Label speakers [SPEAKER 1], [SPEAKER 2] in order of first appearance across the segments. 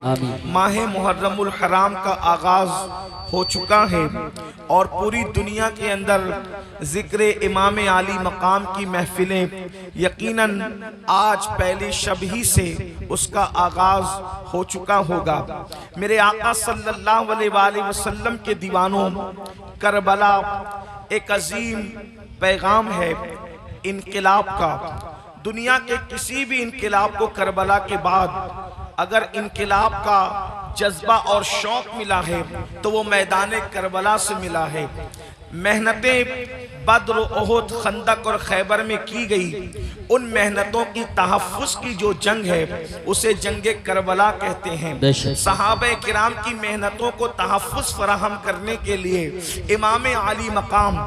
[SPEAKER 1] آمین۔
[SPEAKER 2] ماہ محرم الحرام کا آغاز ہو چکا ہے اور پوری دنیا کے اندر ذکر امام عالی مقام کی محفلیں یقیناً آج پہلی شب ہی سے اس کا آغاز ہو چکا ہوگا۔ میرے آقا صلی اللہ علیہ وآلہ وسلم کے دیوانوں، کربلا ایک عظیم پیغام ہے انقلاب کا۔ دنیا کے کسی بھی انقلاب کو کربلا کے بعد اگر انقلاب کا جذبہ اور شوق ملا ہے تو وہ میدان کربلا سے ملا ہے۔ محنتیں بدر، احد، خندق اور خیبر میں کی گئی، ان محنتوں کی تحفظ کی جو جنگ ہے اسے جنگ کربلا کہتے ہیں۔ صحابہ کرام کی محنتوں کو تحفظ فراہم کرنے کے لیے امام علی مقام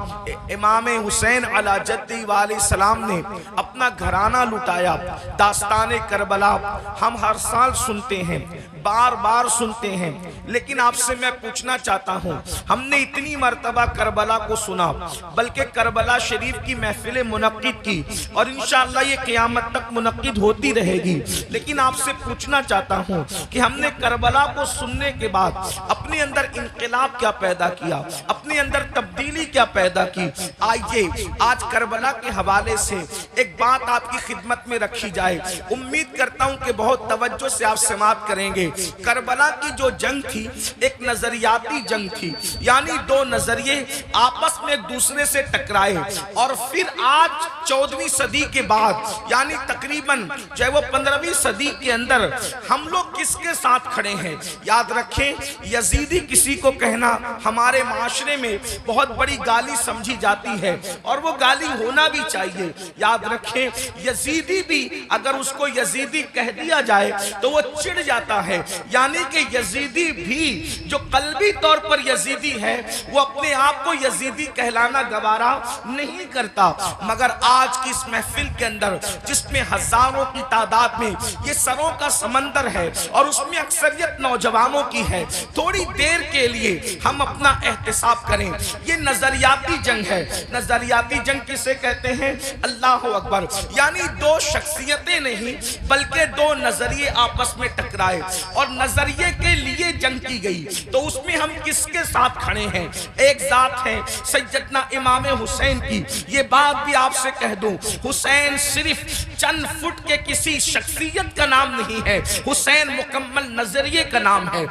[SPEAKER 2] امام حسین علی جدی علیہ السلام نے اپنا گھرانہ لٹایا۔ داستان کربلا ہم ہر سال سنتے ہیں، بار بار سنتے ہیں، لیکن آپ سے میں پوچھنا چاہتا ہوں، ہم نے اتنی مرتبہ کربلا کو سنا، بلکہ کربلا شریف کی محفل منعقد کی اور انشاءاللہ یہ قیامت تک منعقد ہوتی رہے گی، لیکن آپ سے پوچھنا چاہتا ہوں کہ ہم نے کربلا کو سننے کے بعد اپنے اندر انقلاب کیا پیدا کیا، اپنے اندر تبدیلی کیا پیدا کی۔ آئیے آج کربلا کے حوالے سے ایک بات آپ کی خدمت میں رکھی جائے، امید کرتا ہوں کہ بہت توجہ سے آپ سماعت کریں گے۔ کربلا کی جو جنگ تھی ایک نظریاتی جنگ تھی، یعنی دو نظریے آپس میں ایک دوسرے سے ٹکرائے، اور پھر آج 14ویں صدی کے بعد یعنی تقریباً جو ہے وہ 15ویں صدی کے اندر ہم لوگ کس کے ساتھ کھڑے ہیں۔ یاد رکھیں یزیدی کسی کو کہنا ہمارے معاشرے میں بہت بڑی گالی سمجھی جاتی ہے، اور وہ گالی ہونا بھی چاہیے۔ یاد رکھیں یزیدی بھی اگر اس کو یزیدی کہہ دیا جائے تو وہ چڑ جاتا ہے، یعنی کہ یزیدی بھی جو قلبی طور پر یزیدی ہے وہ اپنے آپ کو یزیدی کہلانا گوارا نہیں کرتا۔ مگر آج کی اس محفل کے اندر جس میں ہزاروں کی تعداد میں یہ سروں کا سمندر ہے اور اس میں اکثریت نوجوانوں کی ہے، تھوڑی دیر کے لیے ہم اپنا احتساب کریں۔ یہ نظریاتی جنگ ہے۔ نظریاتی جنگ کسے کہتے ہیں؟ اللہ اکبر، یعنی دو شخصیتیں نہیں بلکہ دو نظریے آپس میں ٹکرائے اور نظریے کے لیے جنگ کی گئی، تو اس میں ہم کس کے ساتھ کھڑے ہیں؟ ایک ذات ہے سیدنا امام حسین کی۔ یہ بات بھی آپ سے کہہ دوں، حسین صرف چند فٹ کے کسی شخصیت کا نام نہیں ہے، حسین مکمل نظریے کا نام ہے،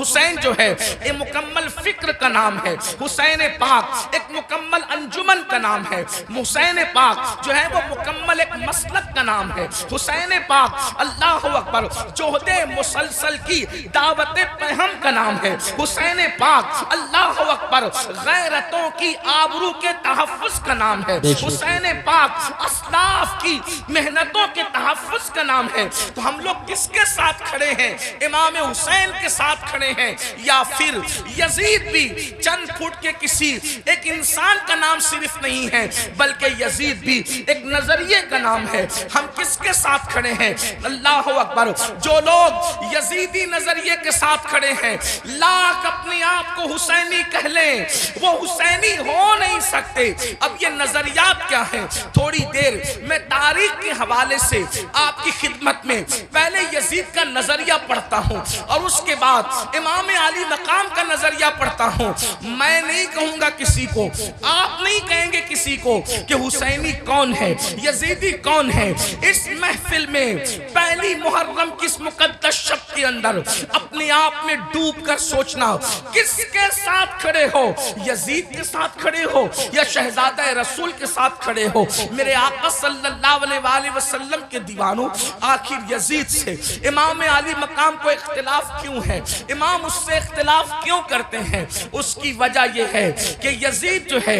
[SPEAKER 2] حسین جو ہے ایک مکمل فکر کا نام ہے، حسین پاک ایک مکمل انجمن کا نام ہے، حسین پاک جو ہے وہ مکمل ایک مسلک کا نام ہے، حسین پاک اللہ اکبر جوہد مسلسل کی دعوت پہم کا نام ہے، حسین پاک اللہ اکبر غیرتوں کی آبرو کے تحفظ کا نام ہے، حسین پاک اسلاف کی محنتوں کے تحفظ کا نام ہے۔ تو ہم لوگ کس کے ساتھ کھڑے ہیں؟ امام حسین کے ساتھ کھڑے ہیں، یا پھر یزید بھی چند فٹ کے کسی ایک انسان کا نام صرف نہیں ہے بلکہ یزید بھی ایک نظریے کا نام ہے۔ ہم کس کے ساتھ کھڑے ہیں؟ اللہ اکبر، جو لوگ یزیدی نظریے کے ساتھ کھڑے ہیں لاکھ اپنے آپ کو حسینی کہہ لیں، وہ حسینی ہو نہیں سکتے۔ اب یہ نظریات کیا ہیں؟ تھوڑی دیر میں تاریخ کے حوالے سے آپ کی خدمت میں پہلے یزید کا نظریہ پڑھتا ہوں اور اس کے بعد امام علی مقام کا نظریہ پڑھتا ہوں۔ میں نہیں کہوں گا کسی کو، آپ نہیں کہیں گے کسی کو کہ حسینی کون ہے، یزیدی کون ہے۔ اس محفل میں پہلی محرم کس مقدس شب کے اندر اپنے آپ میں ڈوب کر سوچنا، کس کے ساتھ کھڑے ہو؟ یزید کے ساتھ کھڑے ہو یا شہزادہ رسول کے ساتھ کھڑے ہو؟ میرے آقا صلی اللہ علیہ وآلہ وسلم کے دیوانوں، آخر یزید سے امام علی مقام کو اختلاف کیوں ہے؟ امام اس سے اختلاف کیوں کرتے ہیں؟ اس کی وجہ یہ ہے کہ یزید جو ہے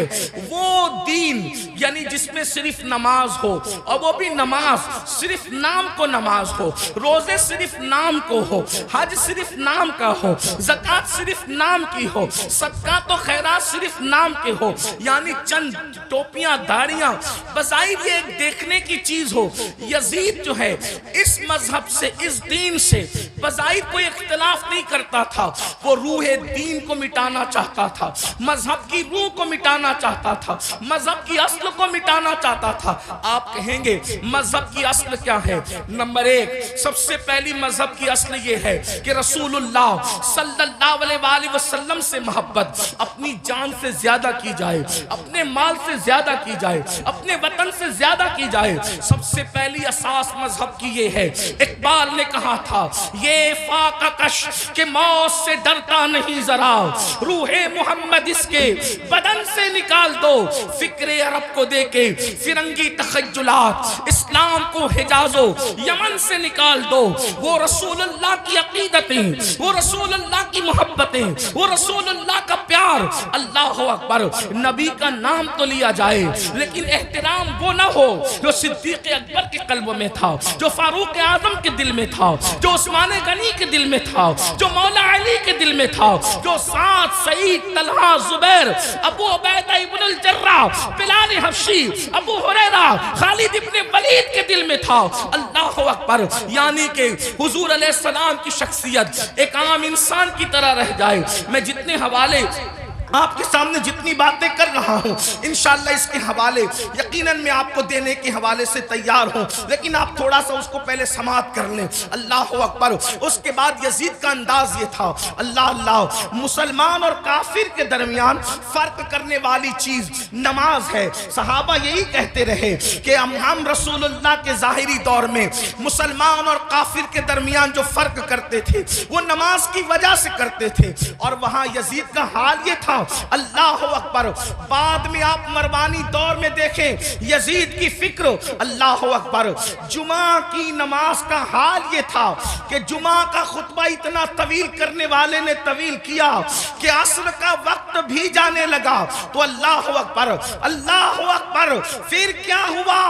[SPEAKER 2] وہ دین یعنی جس میں صرف نماز ہو، اور وہ بھی نماز صرف نام کو نماز ہو، روزے صرف نام کو ہو، حج صرف نام کا ہو، زکوٰۃ صرف نام کی ہو، صدقات و خیرات صرف نام کے ہو، یعنی چند ٹوپیاں داڑیاں بظاہر یہ ایک دیکھنے کی چیز چیز ہو، یزید جو ہے اس مذہب سے، اس دین سے بظاہر کوئی اختلاف نہیں کرتا تھا، وہ روح دین کو مٹانا چاہتا تھا، مذہب کی روح کو مٹانا چاہتا تھا، مذہب کی اصل کو مٹانا چاہتا تھا۔ آپ کہیں گے مذہب کی اصل کیا ہے؟ نمبر ایک، سب سے پہلی مذہب کی اصل یہ ہے کہ رسول اللہ صلی اللہ علیہ وآلہ وسلم سے محبت اپنی جان سے زیادہ کی جائے، اپنے مال سے زیادہ کی جائے، اپنے وطن سے زیادہ کی جائے۔ سب سے پہلی اساس مذہب کی یہ ہے۔ اقبال نے کہا تھا یہ فاقہ کش کہ موت سے ڈرتا نہیں ذرا، روح محمد اس کے بدن سے نکال دو، فکر عرب کو دے کے فرنگی تخیلات، اسلام کو حجاز و یمن سے نکال دو۔ وہ رسول اللہ کی عقیدتیں، وہ رسول اللہ کی محبتیں، وہ رسول اللہ کا پیار۔ اللہ اکبر، نبی کا نام تو لیا جائے لیکن احترام وہ نہ ہو جو صدیق اکبر کے قلب میں تھا، جو فاروق اعظم کے دل میں تھا، جو عثمان غنی کے دل میں تھا، جو مولا علی کے دل میں تھا، جو سعد، سعید، طلحہ، زبیر، ابو عبیدہ ابن الجراح، بلال حبشی، ابو ہریرہ، خالد ابن ولید کے دل میں تھا۔ اللہ اکبر، یعنی کہ حضور علیہ السلام کی شخصیت ایک عام انسان کی طرح رہ جائے۔ میں جتنے حوالے آپ کے سامنے جتنی باتیں کر رہا ہوں انشاءاللہ اس کے حوالے یقیناً میں آپ کو دینے کے حوالے سے تیار ہوں، لیکن آپ تھوڑا سا اس کو پہلے سماعت کر لیں۔ اللہ اکبر۔ اس کے بعد یزید کا انداز یہ تھا، اللہ اللہ، مسلمان اور کافر کے درمیان فرق کرنے والی چیز نماز ہے۔ صحابہ یہی کہتے رہے کہ ہم رسول اللہ کے ظاہری دور میں مسلمان اور کافر کے درمیان جو فرق کرتے تھے وہ نماز کی وجہ سے کرتے تھے، اور وہاں یزید کا حال یہ تھا۔ اللہ اکبر۔ بعد میں آپ مروانی دور میں دیکھیں یزید کی فکر، اللہ اکبر، جمعہ کی نماز کا حال یہ تھا کہ جمعہ کا خطبہ اتنا طویل کرنے والے نے طویل کیا کہ عصر کا وقت بھی جانے لگا تو اللہ اکبر، اللہ اکبر۔ پھر کیا ہوا؟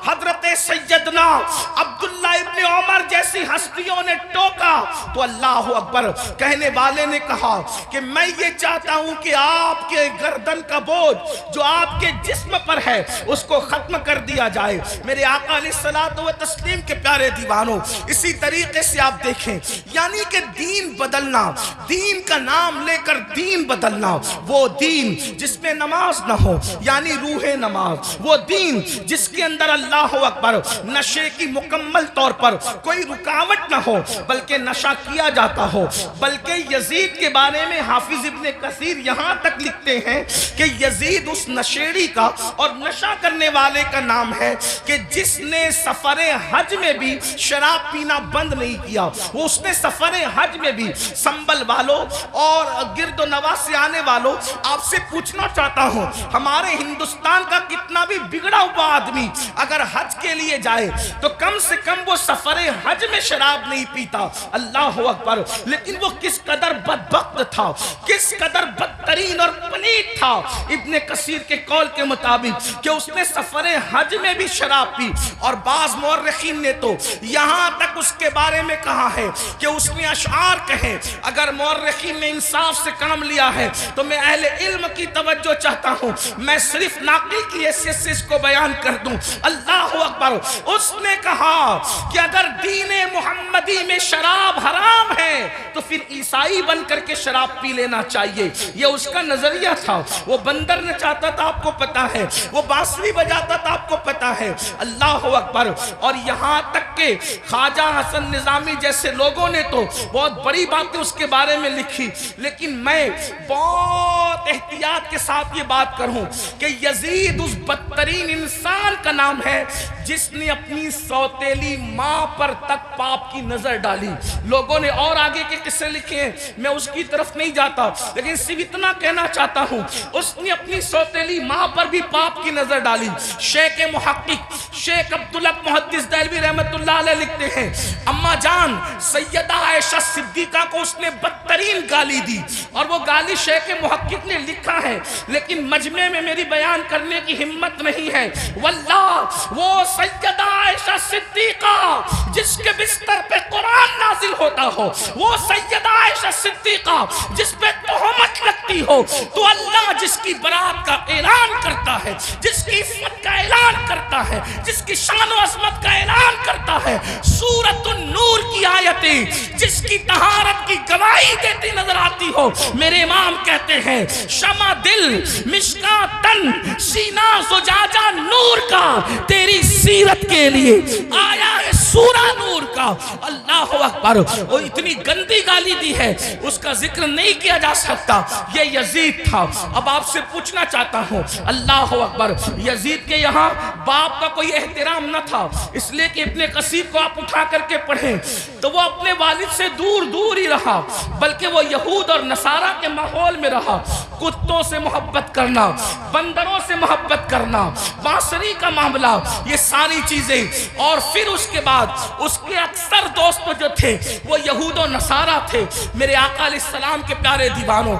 [SPEAKER 2] حضرت سیدنا عبداللہ ابن عمر جیسی ہستیوں نے ٹوکا تو اللہ اکبر، کہنے والے نے کہا کہ میں یہ چاہتا ہوں کہ آپ کے گردن کا بوجھ جو آپ کے جسم پر ہے اس کو ختم کر دیا جائے۔ میرے آقا علیہ الصلوۃ والتسلیم کے پیارے دیوانوں، اسی طریقے سے آپ دیکھیں، یعنی کہ دین بدلنا، دین کا نام لے کر دین بدلنا، وہ دین جس میں نماز نہ ہو یعنی روح نماز، وہ دین جس کے اندر اللہ اکبر نشے کی مکمل طور پر کوئی رکاوٹ نہ ہو بلکہ نشہ کیا جاتا ہو۔ بلکہ یزید کے بارے میں حافظ ابن کثیر یہاں تک لکھتے ہیں کہ یزید اس نشیڑی کا اور نشہ کرنے والے کا نام ہے کہ جس نے سفر حج میں بھی شراب پینا بند نہیں کیا۔ وہ اس نے سفر حج میں بھی، سنبل والوں اور گرد و نواح سے آنے والوں، آپ سے پوچھنا چاہتا ہوں ہمارے ہندوستان کا کتنا بھی بگڑا ہوا آدمی اگر حج کے لیے جائے تو کم سے کم وہ سفر حج میں شراب نہیں پیتا۔ اللہ اکبر۔ لیکن وہ کس قدر بدبخت تھا، کس قدر بدترین اور پلیت تھا ابن کثیر کے قول کے مطابق کہ اس نے سفر حج میں بھی شراب پی، اور بعض مورخین نے تو یہاں تک اس کے بارے میں کہا ہے کہ اس نے اشعار کہے۔ اگر مورخین نے انصاف سے کام لیا ہے تو میں اہل علم کی توجہ چاہتا ہوں، میں صرف ناقل کی حیثیت سے اس کو بیان کر دوں۔ اللہ اکبر۔ اس نے کہا کہ اگر دین محمدی میں شراب حرام ہے تو پھر عیسائی بن کر کے شراب پی لینا چاہیے۔ یہ اس کا نظریہ تھا۔ وہ بندر نچاتا تھا، آپ کو پتا ہے، وہ بانسری بجاتا تھا، آپ کو پتا ہے۔ اللہ اکبر۔ اور یہاں تک کہ خواجہ حسن نظامی جیسے لوگوں نے تو بہت بڑی باتیں اس کے بارے میں لکھی، لیکن میں بہت احتیاط کے ساتھ یہ بات کروں کہ یزید اس بدترین انسان کا نام ہے جس نے اپنی سوتیلی ماں پر تک پاپ کی نظر ڈالی۔ لوگوں نے اور آگے کے قصے لکھے ہیں، میں اس کی طرف نہیں جاتا، لیکن صرف اتنا کہنا چاہتا ہوں اس نے اپنی سوتیلی ماں پر بھی پاپ کی نظر ڈالی۔ شیخ محقق شیخ عبداللہ محدث دہلوی رحمت اللہ علیہ لکھتے ہیں اما جان سیدہ عائشہ صدیقہ کو اس نے بدترین گالی دی، اور وہ گالی شیخ محقق نے لکھا ہے لیکن مجمع میں میری بیان کرنے کی ہمت نہیں ہے۔ واللہ وہ سیدہ عائشہ صدیقہ جس کے بستر پہ قرآن نازل ہوتا ہو، وہ سیدہ عائشہ صدیقہ جس پہ تہمت لگتی آتی ہو تو اللہ جس کی برات کا اعلان کرتا ہے، جس کی عصمت کا اعلان کرتا ہے، جس کی شان و عظمت کا اعلان کرتا ہے، سورۃ النور کی آیتیں جس کی طہارت کی گواہی دیتی نظر آتی ہو، میرے امام کہتے ہیں شمع دل مشکاۃ تن سینہ زجاجہ نور کا، تیری سیرت کے لیے آیا ہے سورہ نور کا۔ اللہ اکبر، وہ اتنی گندی گالی دی ہے، اس کا ذکر نہیں کیا جا سکتا، یہ یزید تھا۔ اب آپ سے پوچھنا چاہتا ہوں، اللہ اکبر، یزید کے یہاں باپ کا کوئی احترام نہ تھا، اس لیے کہ ابن کثیر کو آپ اٹھا کر کے پڑھیں تو وہ اپنے والد سے دور دور ہی رہا، بلکہ وہ یہود اور نصارہ کے ماحول میں رہا۔ کتوں سے محبت کرنا، بندروں سے محبت کرنا، بانسری کا معاملہ، یہ ساری چیزیں، اور پھر اس کے بعد اس کے اکثر دوست جو تھے وہ یہود و نصارہ تھے۔ میرے آقا علیہ السلام کے پیارے دیوانوں،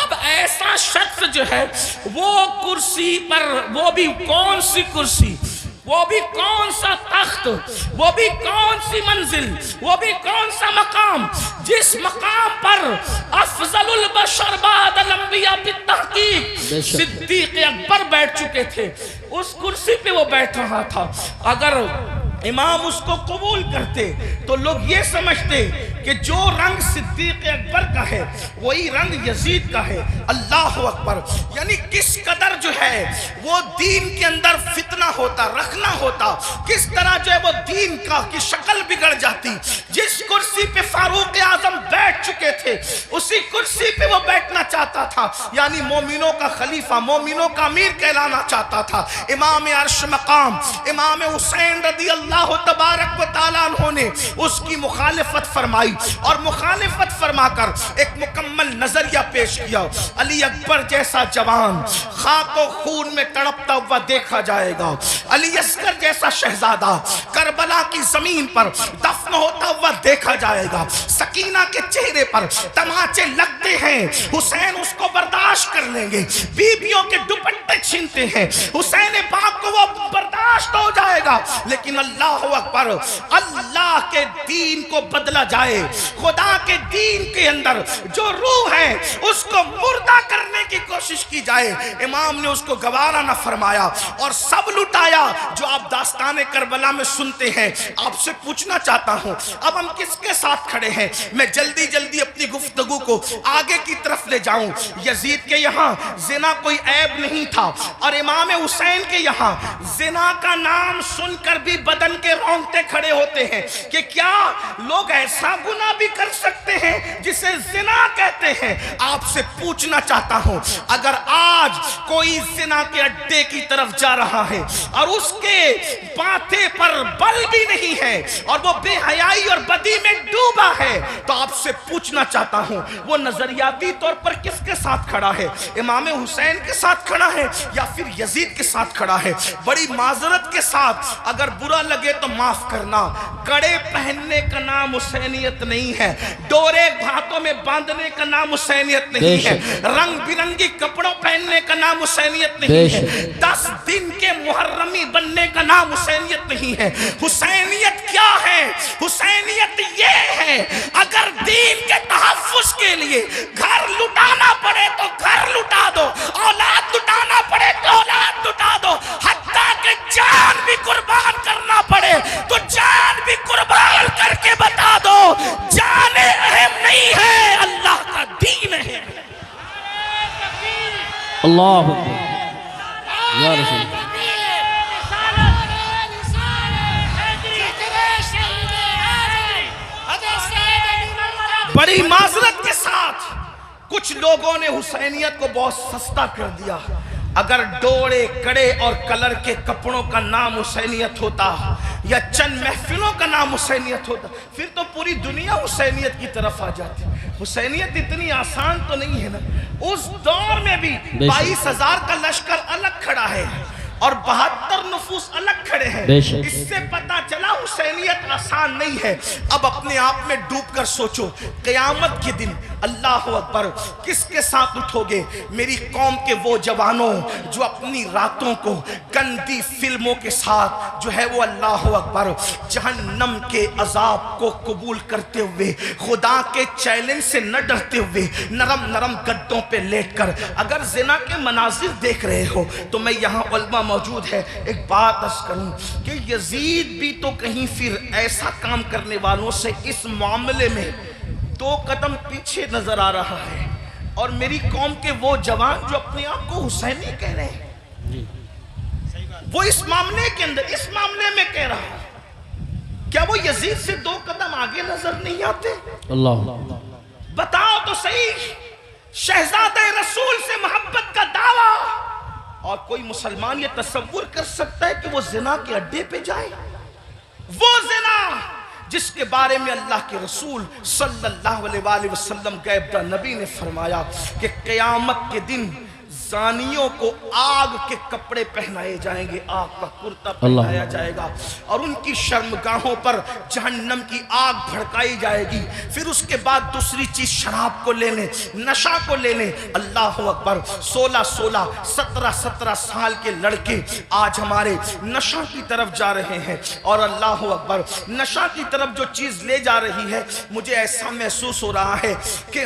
[SPEAKER 2] اب ایسا شخص جو ہے وہ کرسی پر، وہ بھی کون سی کرسی، وہ بھی کون سا تخت، وہ بھی کون سی منزل، وہ بھی کون سا مقام، جس مقام پر افضل البشر بعد الانبیاء بالتحقیق صدیق اکبر بیٹھ چکے تھے، اس کرسی پہ وہ بیٹھ رہا تھا۔ اگر امام اس کو قبول کرتے تو لوگ یہ سمجھتے کہ جو رنگ صدیق اکبر کا ہے وہی رنگ یزید کا ہے۔ اللہ اکبر، یعنی کس قدر جو ہے وہ دین کے اندر فتنہ ہوتا، رکھنا ہوتا، کس طرح جو ہے وہ دین کی شکل بگڑ جاتی۔ جس کرسی پہ فاروق اعظم بیٹھ چکے تھے اسی کرسی پہ وہ بیٹھنا چاہتا تھا، یعنی مومنوں کا خلیفہ، مومنوں کا امیر کہلانا چاہتا تھا۔ امام عرش مقام امام حسین رضی اللہ تبارک و تعالیٰ عنہ نے اس کی مخالفت فرمائی، اور مخالفت فرما کر ایک مکمل نظریہ پیش کیا۔ علی اکبر جیسا جوان خاک و خون میں تڑپتا ہوا دیکھا جائے گا، علی اصغر جیسا شہزادہ کربلا کی زمین پر دفن ہوتا ہوا دیکھا جائے گا۔ سکینہ کے چہرے پر تماچے لگتے ہیں، حسین اس کو برداشت کر لیں گے، بیویوں کے دوپٹے چھینتے ہیں، حسین پاک کو وہ برداشت ہو جائے گا، لیکن اللہ اکبر، اللہ کے دین کو بدلا جائے، خدا کے دین کے اندر جو روح ہے اس کو مردہ کرنے کی کوشش کی جائے، امام نے اس کو گوارا نہ فرمایا اور سب لٹایا جو آپ داستان کربلا میں سنتے ہیں۔ آپ سے پوچھنا چاہتا ہوں اب ہم کس کے ساتھ کھڑے ہیں؟ میں جلدی جلدی اپنی گفتگو کو آگے کی طرف لے جاؤں۔ یزید کے یہاں زنا کوئی عیب نہیں تھا، اور امام حسین کے یہاں زنا کا نام سن کر بھی بدن کے رونگٹے کھڑے ہوتے ہیں کہ کیا لوگ ایسا گناہ بھی کر سکتے ہیں جسے زنا کہتے ہیں۔ آپ سے پوچھنا چاہتا ہوں اگر آج کوئی زنا کے اڈے کی طرف جا رہا ہے اور اس کے ماتھے پر بل بھی نہیں ہے اور وہ بے حیائی اور بدی میں ڈوبا ہے تو آپ سے پوچھنا چاہتا ہوں وہ نظریاتی طور پر کس کے ساتھ کھڑا ہے؟ امام حسین کے ساتھ کھڑا ہے یا پھر یزید کے ساتھ کھڑا ہے؟ بڑی معذرت کے ساتھ اگر برا لگے تو معاف کرنا، کڑے پہننے کا نام حسینیت نہیں ہے، ڈورے ہاتھوں میں باندھنے کا نام حسینیت نہیں ہے، رنگ برنگی کپڑوں پہننے کا نام حسینیت نہیں ہے، 10 دن کے محرمی بننے کا نام حسینیت نہیں ہے۔ حسینیت کیا ہے؟ حسینیت یہ ہے اگر دین کے تحفظ کے لیے گھر لٹانا پڑے تو گھر لٹا دو، اولاد لٹانا پڑے تو اولاد لٹا دو، حتیٰ کہ جان بھی قربان کرنا پڑے تو جان بھی قربان کر کے بتا دو جان اہم نہیں ہے، اللہ کا دین ہے۔
[SPEAKER 1] اللہ یا رسول
[SPEAKER 2] بڑی معذرت کے ساتھ کچھ لوگوں نے حسینیت کو بہت سستا کر دیا۔ اگر ڈوڑے کڑے اور کلر کے کپڑوں کا نام حسینیت ہوتا یا چند محفلوں کا نام حسینیت ہوتا پھر تو پوری دنیا حسینیت کی طرف آ جاتی۔ حسینیت اتنی آسان تو نہیں ہے نا، اس دور میں بھی 22,000 کا لشکر الگ کھڑا ہے اور 72 نفوس الگ کھڑے ہیں، اس سے پتا چلا حسینیت آسان نہیں ہے۔ اب اپنے آپ میں ڈوب کر سوچو قیامت کے دن اللہ اکبر، کس کے ساتھ اٹھو گے؟ میری قوم کے وہ جوانوں جو اپنی راتوں کو گندی فلموں کے ساتھ جو ہے وہ اللہ اکبر جہنم کے عذاب کو قبول کرتے ہوئے، خدا کے چیلنج سے نہ ڈرتے ہوئے، نرم نرم گدوں پہ لیٹ کر اگر زنا کے مناظر دیکھ رہے ہو تو میں یہاں علماء موجود ہے، ایک بات عرض کروں کہ یزید بھی تو کہیں پھر ایسا کام کرنے والوں سے اس معاملے میں 2 قدم پیچھے نظر آ رہا ہے، اور میری قوم کے وہ جوان جو اپنے آپ کو حسینی کہہ رہے ہیں وہ اس معاملے کے اندر، اس معاملے میں کہہ رہا ہوں، کیا وہ یزید سے 2 قدم آگے نظر نہیں آتے؟
[SPEAKER 1] اللہ
[SPEAKER 2] بتاؤ تو صحیح، شہزادہ رسول سے محبت کا دعویٰ، اور کوئی مسلمان یہ تصور کر سکتا ہے کہ وہ زنا کے اڈے پہ جائے؟ وہ زنا جس کے بارے میں اللہ کے رسول صلی اللہ علیہ وآلہ وسلم غیب نبی نے فرمایا کہ قیامت کے دن زانیوں کو آگ کے کپڑے پہنائے جائیں گے، آگ کا کرتا پہنایا جائے گا، اور ان کی شرمگاہوں پر جہنم کی آگ بھڑکائی جائے گی۔ پھر اس کے بعد دوسری چیز شراب کو لے لیں، نشہ کو لے لیں۔ اللہ اکبر، 16 17 سال کے لڑکے آج ہمارے نشہ کی طرف جا رہے ہیں، اور اللہ اکبر نشہ کی طرف جو چیز لے جا رہی ہے، مجھے ایسا محسوس ہو رہا ہے کہ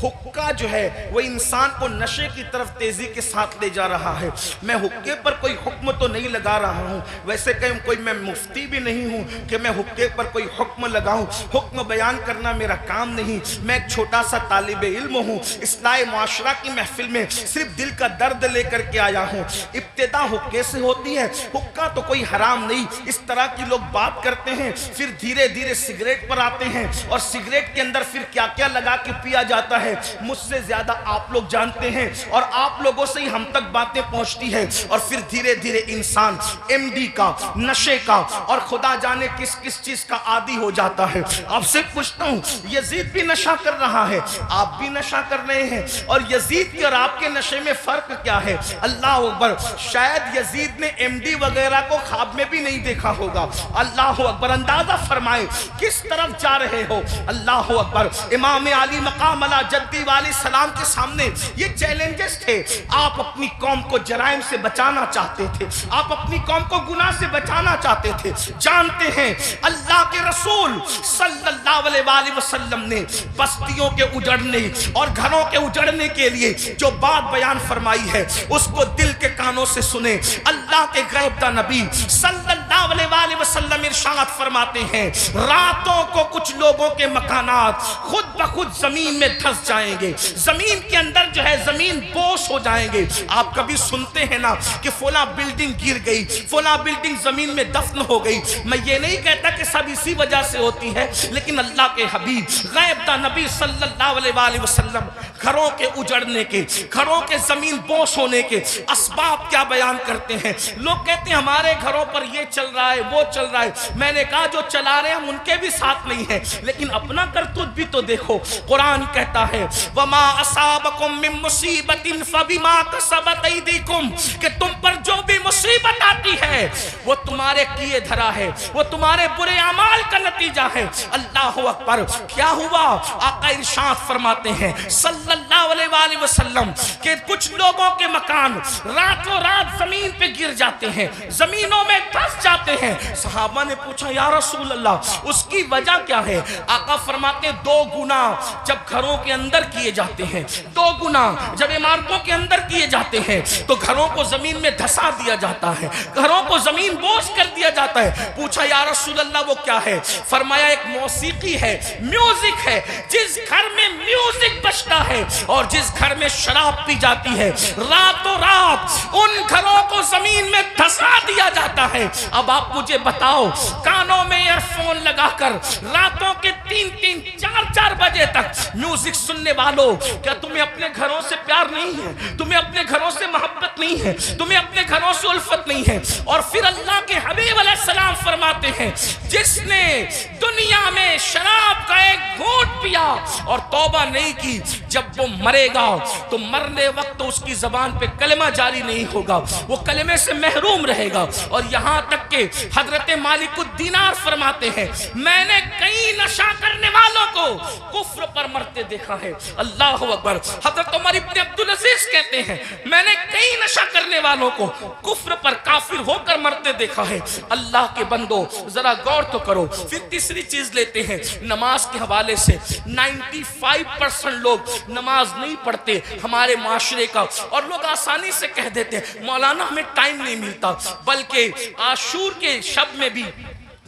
[SPEAKER 2] حقہ جو ہے وہ انسان کو نشے کی طرف تیزی کے ساتھ لے جا رہا ہے۔ میں حقے پر کوئی حکم تو نہیں لگا رہا ہوں، ویسے کہ کوئی میں مفتی بھی نہیں ہوں کہ میں حقے پر کوئی حکم لگاؤں، حکم بیان کرنا میرا کام نہیں۔ میں ایک چھوٹا سا طالب علم ہوں، اصلاح معاشرہ کی محفل میں صرف دل کا درد لے کر کے آیا ہوں۔ ابتدا حقے سے ہوتی ہے، حقہ تو کوئی حرام نہیں، اس طرح کی لوگ بات کرتے ہیں، پھر دھیرے دھیرے سگریٹ پر آتے ہیں، اور سگریٹ کے اندر پھر کیا کیا لگا کے پیا جاتا ہے مجھ سے زیادہ آپ لوگ جانتے ہیں، اور آپ لوگوں سے ہی ہم تک باتیں پہنچتی ہے، اور پھر دھیرے دھیرے انسان ایم ڈی کا، نشے کا، اور خدا جانے کس کس چیز کا عادی ہو جاتا ہے۔ آپ سے پوچھتا ہوں، یزید بھی نشہ کر رہا ہے، آپ بھی نشہ کر رہے ہیں، اور یزید کے اور آپ کے نشے میں فرق کیا ہے؟ اللہ اکبر، شاید یزید نے ایم ڈی وغیرہ کو خواب میں بھی نہیں دیکھا ہوگا۔ اللہ اکبر، اندازہ فرمائے کس طرف جا رہے ہو۔ اللہ اکبر، امام علی مقام علی جدی والی سلام کے سامنے یہ چیلنجز تھے۔ آپ اپنی قوم کو جرائم سے بچانا چاہتے تھے، آپ اپنی قوم کو گناہ سے بچانا چاہتے تھے۔ جانتے ہیں اللہ کے رسول صلی اللہ علیہ وآلہ وسلم نے بستیوں کے اجڑنے اور گھروں کے اجڑنے کے لیے جو بات بیان فرمائی ہے اس کو دل کے کانوں سے سنیں۔ اللہ کے غیب دا نبی صلی اللہ علیہ وآلہ وسلم ارشاد فرماتے ہیں، راتوں کو کچھ لوگوں کے مکانات خود بخود زمین میں دھس جائیں گے، زمین کے اندر جو ہے زمین بوس ہو جائیں گے۔ آپ کبھی سنتے ہیں نا کہ فلاں بلڈنگ گر گئی، فلاں بلڈنگ زمین میں دفن ہو گئی۔ میں یہ نہیں کہتا کہ سب اسی وجہ سے ہوتی ہے، لیکن اللہ کے حبیب غیب دا نبی صلی اللہ علیہ وآلہ وسلم گھروں کے اجڑنے کے، گھروں کے زمین بوس ہونے کے اسباب کیا بیان کرتے ہیں۔ لوگ کہتے ہیں ہمارے گھروں پر یہ چل رہا ہے، وہ چل رہا ہے۔ میں نے کہا جو چلا رہے ہیں ہم ان کے بھی ساتھ نہیں ہیں، لیکن اپنا کرتوت بھی تو دیکھو۔ قرآن کہتا ہے وَمَا أَصَابَكُم مِّن مُّصِيبَةٍ فَبِمَا كَسَبَتْ أَيْدِيكُمْ، کہ تم پر جو بھی مصیبت آتی ہے وہ تمہارے کیے دھرا ہے، وہ تمہارے برے اعمال کا نتیجہ ہے۔ اللہ اکبر، کیا ہوا؟ آقا ارشاد فرماتے ہیں صلی اللہ علیہ وآلہ وسلم کہ کچھ لوگوں کے مکان راتوں رات زمین پہ گر جاتے ہیں، زمینوں میں دھس جاتے ہیں۔ صحابہ نے پوچھا یا رسول اللہ اس کی وجہ کیا ہے؟ آقا فرماتے ہیں 2 گناہ جب گھروں کے اندر کیے جاتے ہیں، 2 گناہ جب عمارتوں کے اندر کیے جاتے ہیں تو گھروں کو زمین میں دھسا دیا جاتا ہے، گھروں کو زمین بوس کر دیا جاتا ہے۔ پوچھا یا رسول اللہ وہ کیا ہے؟ فرمایا ایک موسیقی ہے، میوزک ہے۔ جس گھر میں میوزک بجتا ہے اور جس گھر میں شراب پی جاتی ہے، راتوں رات ان گھروں کو زمین میں دھسا دیا جاتا ہے۔ اب آپ مجھے بتاؤ، کانوں میں ایئر فون لگا کر راتوں کے 3-3 4-4 بجے تک میوزک سننے والوں، کیا تمہیں اپنے گھروں سے پیار نہیں ہے؟ تمہیں اپنے گھروں سے محبت نہیں ہے؟ تمہیں اپنے گھروں سے الفت نہیں ہے؟ اور پھر اللہ کے حبیب علیہ السلام فرماتے ہیں جس نے دنیا میں شراب کا ایک گھونٹ پیا اور توبہ نہیں کی، جب وہ مرے گا تو مرنے وقت اس کی زبان پہ کلمہ جاری نہیں ہوگا، وہ کلمے سے محروم رہے گا۔ اور یہاں تک کے حضرت مالک الدینار فرماتے ہیں میں نے کئی نشہ کرنے والوں کو کفر پر مرتے دیکھا ہے. اللہ اکبر. حضرت عمر ابن عبدالعزیز کہتے ہیں میں نے کئی نشہ کرنے والوں کو کفر پر کافر ہو کر مرتے دیکھا ہے. اللہ کے بندو ذرا غور تو کرو. پھر تیسری چیز لیتے ہیں نماز کے حوالے سے. 95% لوگ نماز نہیں پڑھتے ہمارے معاشرے کا, اور لوگ آسانی سے کہہ دیتے ہیں مولانا ہمیں ٹائم نہیں ملتا. بلکہ عاشور کے شب میں بھی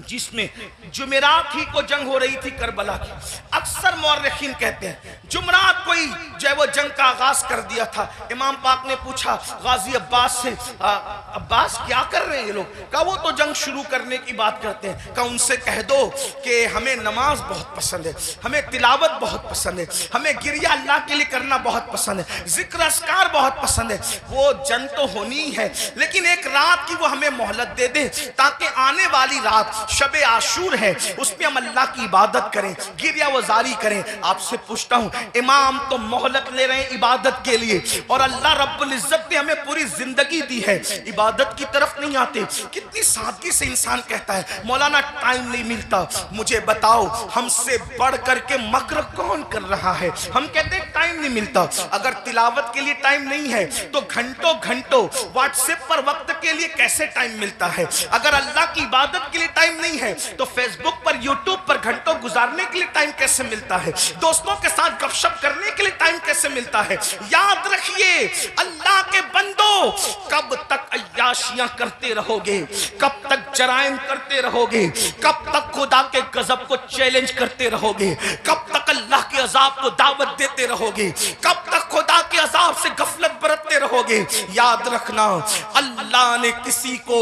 [SPEAKER 2] جس میں جمعرات ہی کو جنگ ہو رہی تھی کربلا کی, اکثر مورخین کہتے ہیں جمعرات کو ہی جو ہے وہ جنگ کا آغاز کر دیا تھا. امام پاک نے پوچھا غازی عباس سے عباس کیا کر رہے ہیں یہ لوگ؟ کہا وہ تو جنگ شروع کرنے کی بات کرتے ہیں. کہا ان سے کہہ دو کہ ہمیں نماز بہت پسند ہے, ہمیں تلاوت بہت پسند ہے, ہمیں گریہ اللہ کے لیے کرنا بہت پسند ہے, ذکر اذکار بہت پسند ہے. وہ جنگ تو ہونی ہے لیکن ایک رات کی وہ ہمیں مہلت دے دیں تاکہ آنے والی رات شب عاشور ہے اس میں ہم اللہ کی عبادت کریں, گریہ وزاری کریں. آپ سے پوچھتا ہوں امام تو مہلت لے رہے ہیں عبادت کے لیے, اور اللہ رب العزت نے ہمیں پوری زندگی دی ہے, عبادت کی طرف نہیں آتے. کتنی سادگی سے انسان کہتا ہے مولانا ٹائم نہیں ملتا. مجھے بتاؤ ہم سے بڑھ کر کے مکر کون کر رہا ہے؟ ہم کہتے ہیں ٹائم نہیں ملتا. اگر تلاوت کے لیے ٹائم نہیں ہے تو گھنٹوں گھنٹوں واٹس ایپ پر وقت کے لیے کیسے ٹائم ملتا ہے؟ اگر اللہ کی عبادت کے لیے ٹائم نہیں ہے تو فیس بک پر یوٹیوب پر گھنٹوں گزارنے کے لیے ٹائم کیسے ملتا ہے؟ دوستوں کے ساتھ گپ شپ کرنے کے لیے ٹائم کیسے ملتا ہے؟ یاد رکھیے اللہ کے بندو, کب تک عیاشیاں کرتے رہو گے, کب تک جرائم کرتے رہو گے, کب تک خدا کے غضب کو چیلنج کرتے رہو گے, کب تک اللہ کے عذاب کو دعوت دیتے رہو گے, کب تک خدا کے عذاب سے غفلت برتتے رہو گے؟ یاد رکھنا اللہ نے کسی کو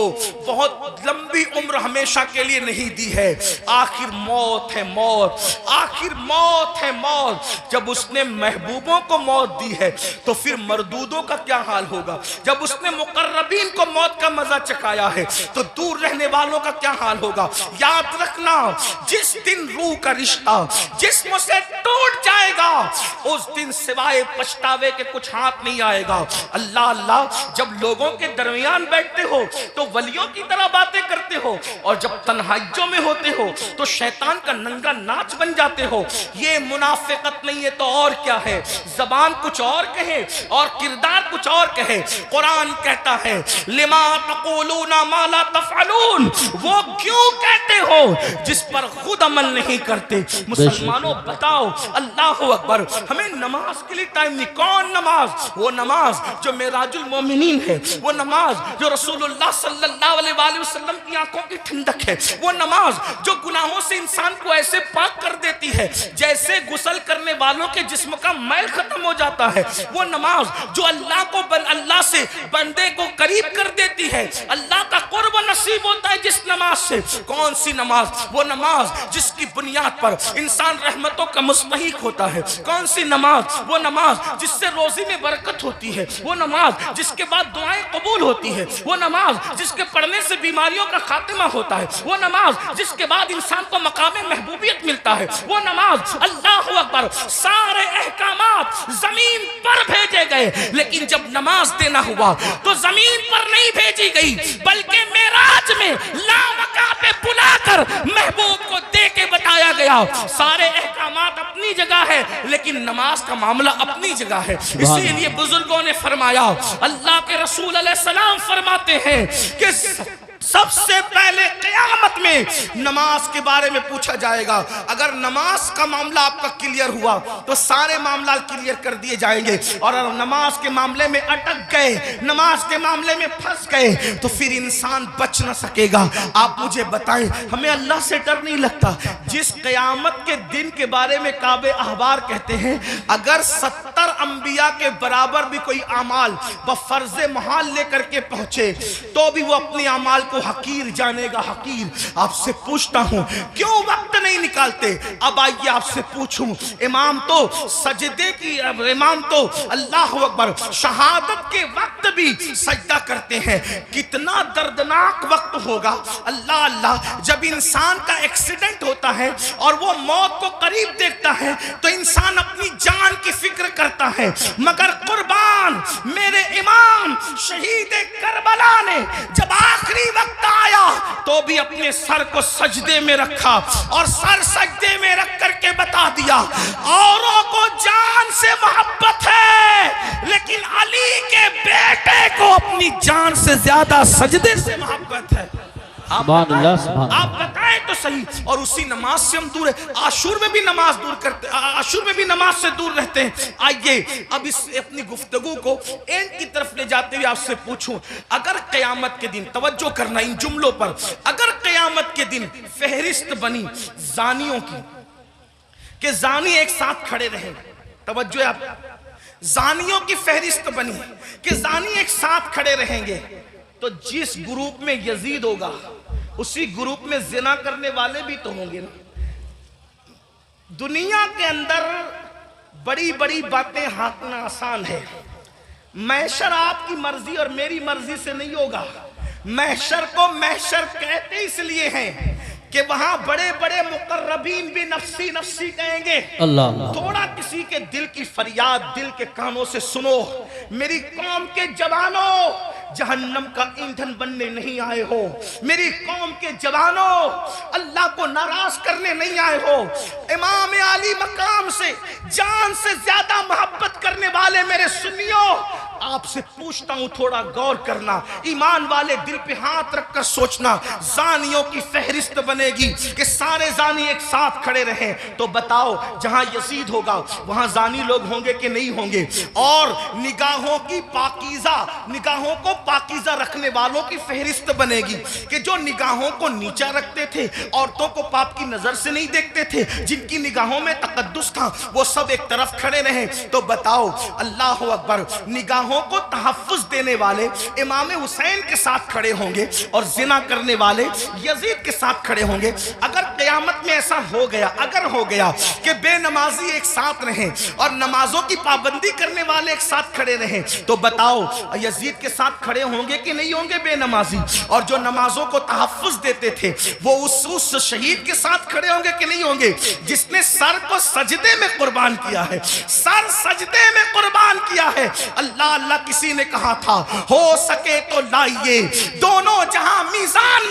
[SPEAKER 2] بہت لمبی عمر ہمیشہ کے لیے نہیں دی ہے. آخر موت ہے موت, آخر موت ہے موت. جب اس نے محبوبوں کو موت دی ہے تو پھر مردودوں کا کیا حال ہوگا؟ جب اس نے مقربین کو موت کا مزہ چکھایا ہے تو دور رہنے والوں کا کیا حال ہوگا؟ یاد رکھنا جس دن روح کا رشتہ جسم سے ٹوٹ جائے گا اس دن سوائے پچھتاوے کے کچھ ہاتھ نہیں آئے گا. اللہ اللہ, جب لوگوں کے درمیان بیٹھتے ہو تو ولیوں کی طرح باتیں کرتے ہو, اور جب تنہائیوں میں ہوتے ہو تو شیطان کا ننگا ناچ بن جاتے ہو. یہ منافقت نہیں ہے تو اور کیا ہے؟ زبان کچھ اور کہے اور کردار کچھ اور کہے. قرآن کہتا ہے لما تقولون ما لا تفعلون, وہ کیوں کہتے ہو جس پر خود عمل نہیں کرتے. مسلمانوں بتاؤ, اللہ اکبر, ہمیں نماز کے لیے ٹائم نہیں. کون نماز؟ وہ نماز جو معراج المومنین ہے, وہ نماز جو رسول اللہ صلی اللہ علیہ وآلہ وسلم کی آنکھوں کی ٹھنڈک ہے, وہ نماز جو گناہوں سے انسان کو ایسے پاک کر دیتی ہے جیسے غسل کرنے والوں کے جسم کا میل ختم ہو جاتا ہے, وہ نماز جو اللہ کو اللہ سے بندے کو قریب کر دیتی ہے, اللہ کا قرب نصیب ہوتا ہے جس نماز سے. کون سی نماز؟ وہ نماز جس کی بنیاد پر انسان رحمتوں کا مستحق ہوتا ہے. کون سی نماز؟ وہ نماز جس سے روزی میں برکت ہوتی ہے, وہ نماز جس کے بعد دعائیں قبول ہوتی ہے, وہ نماز جس کے پڑھنے سے بیماریوں کا خاتمہ ہوتا ہے, وہ نماز جس کے بعد انسان کو مقام محبوبیت ملتا ہے, وہ نماز. اللہ اکبر, سارے احکامات زمین پر بھیجے گئے لیکن جب نماز دینا ہوا تو زمین پر نہیں بھیجی گئی بلکہ معراج میں لامکان پہ بلا کر محبوب کو دے کے بتایا گیا. سارے احکامات اپنی جگہ ہے لیکن نماز کا معاملہ اپنی جگہ ہے. اسی لیے بزرگوں نے فرمایا, اللہ کے رسول علیہ السلام فرماتے ہیں کہ سب سے پہلے قیامت میں نماز کے بارے میں پوچھا جائے گا. اگر نماز کا معاملہ آپ کا کلیئر ہوا تو سارے معاملات کلیئر کر دیے جائیں گے, اور اگر نماز کے معاملے میں اٹک گئے, نماز کے معاملے میں پھنس گئے تو پھر انسان بچ نہ سکے گا. آپ مجھے بتائیں, ہمیں اللہ سے ڈر نہیں لگتا؟ جس قیامت کے دن کے بارے میں کعب احبار کہتے ہیں اگر 70 انبیاء کے برابر بھی کوئی اعمال بفرض محال لے کر کے پہنچے تو بھی وہ اپنے اعمال کو حقیر جانے گا, حقیر. آپ سے پوچھتا ہوں کیوں وقت نہیں نکالتے؟ اب آئیے آپ سے پوچھوں, امام تو سجدے کی, امام تو اللہ اکبر شہادت کے وقت بھی سجدہ کرتے ہیں. کتنا دردناک وقت ہوگا اللہ اللہ جب انسان کا ایکسیڈنٹ ہوتا ہے اور وہ موت کو قریب دیکھتا ہے تو انسان اپنی جان کی فکر کرتا ہے, مگر قربان مسلمان میرے امام شہید کربلا نے جب آخری وقت آیا تو بھی اپنے سر کو سجدے میں رکھا اور سر سجدے میں رکھ کر کے بتا دیا اوروں کو جان سے محبت ہے لیکن علی کے بیٹے کو اپنی جان سے زیادہ سجدے سے محبت ہے.
[SPEAKER 1] سبحان اللہ سبحان اللہ.
[SPEAKER 2] آپ بتائیں تو صحیح. اور اسی نماز سے ہم دور ہیں. عاشور میں بھی نماز دور کرتے, عاشور میں بھی نماز سے دور رہتے ہیں. آئیے اب اس اپنی گفتگو کو اینڈ کی طرف لے جاتے ہوئے آپ سے پوچھوں, اگر قیامت کے دن, توجہ کرنا ان جملوں پر, اگر قیامت کے دن فہرست بنی زانیوں کی کہ زانی ایک ساتھ کھڑے رہیں, توجہ آپ, زانیوں کی فہرست بنی کہ زانی ایک ساتھ کھڑے رہیں گے, تو جس گروپ میں یزید ہوگا اسی گروپ میں زنا کرنے والے بھی تو ہوں گے نا. دنیا کے اندر بڑی بڑی باتیں ہانکنا آسان ہے. محشر آپ کی مرضی اور میری مرضی سے نہیں ہوگا. محشر کو محشر کہتے اس لیے ہیں کہ وہاں بڑے بڑے مقربین بھی نفسی نفسی کہیں گے.
[SPEAKER 1] اللہ
[SPEAKER 2] تھوڑا کسی کے دل کی فریاد دل کے کانوں سے سنو, میری قوم کے جوانوں جہنم کا ایندھن بننے نہیں آئے ہو, میری قوم کے جوانوں اللہ کو ناراض کرنے نہیں آئے ہو, امام علی مقام سے جان سے زیادہ محبت کرنے والے میرے سنیوں, آپ سے پوچھتا ہوں تھوڑا غور کرنا, ایمان والے دل پہ ہاتھ رکھ کر سوچنا. زانیوں کی فہرست بنے گی کہ سارے زانی ایک ساتھ کھڑے رہیں, تو بتاؤ جہاں یزید ہوگا وہاں زانی لوگ ہوں گے کہ نہیں ہوں گے؟ اور نگاہوں کی پاکیزہ, نگاہوں کو پاکیزہ رکھنے والوں کی فہرست بنے گی کہ جو نگاہوں کو نیچا رکھتے تھے, عورتوں کو پاپ کی نظر سے نہیں دیکھتے تھے, جن کی نگاہوں میں تقدس تھا, وہ سب ایک طرف کھڑے رہیں. تو بتاؤ اللہ اکبر, نگاہوں کو تحفظ دینے والے امام حسین کے ساتھ کھڑے ہوں گے اور زنا کرنے والے یزید کے ساتھ کھڑے ہوں گے. اگر قیامت میں ایسا ہو گیا, اگر ہو گیا کہ بے نمازی ایک ساتھ رہیں اور نمازوں کی پابندی کرنے والے ایک ساتھ کھڑے رہیں, تو بتاؤ یزید کے ساتھ کھڑے ہوں گے کہ نہیں ہوں گے بے نمازی؟ اور جو نمازوں کو تحفظ دیتے تھے وہ اس شہید کے ساتھ کھڑے ہوں گے کہ نہیں ہوں گے جس نے سر کو سجدے میں قربان کیا ہے, سر سجدے میں قربان کیا ہے. اللہ اللہ کسی نے کہا تھا ہو سکے تو لائیے دونوں جہاں میزان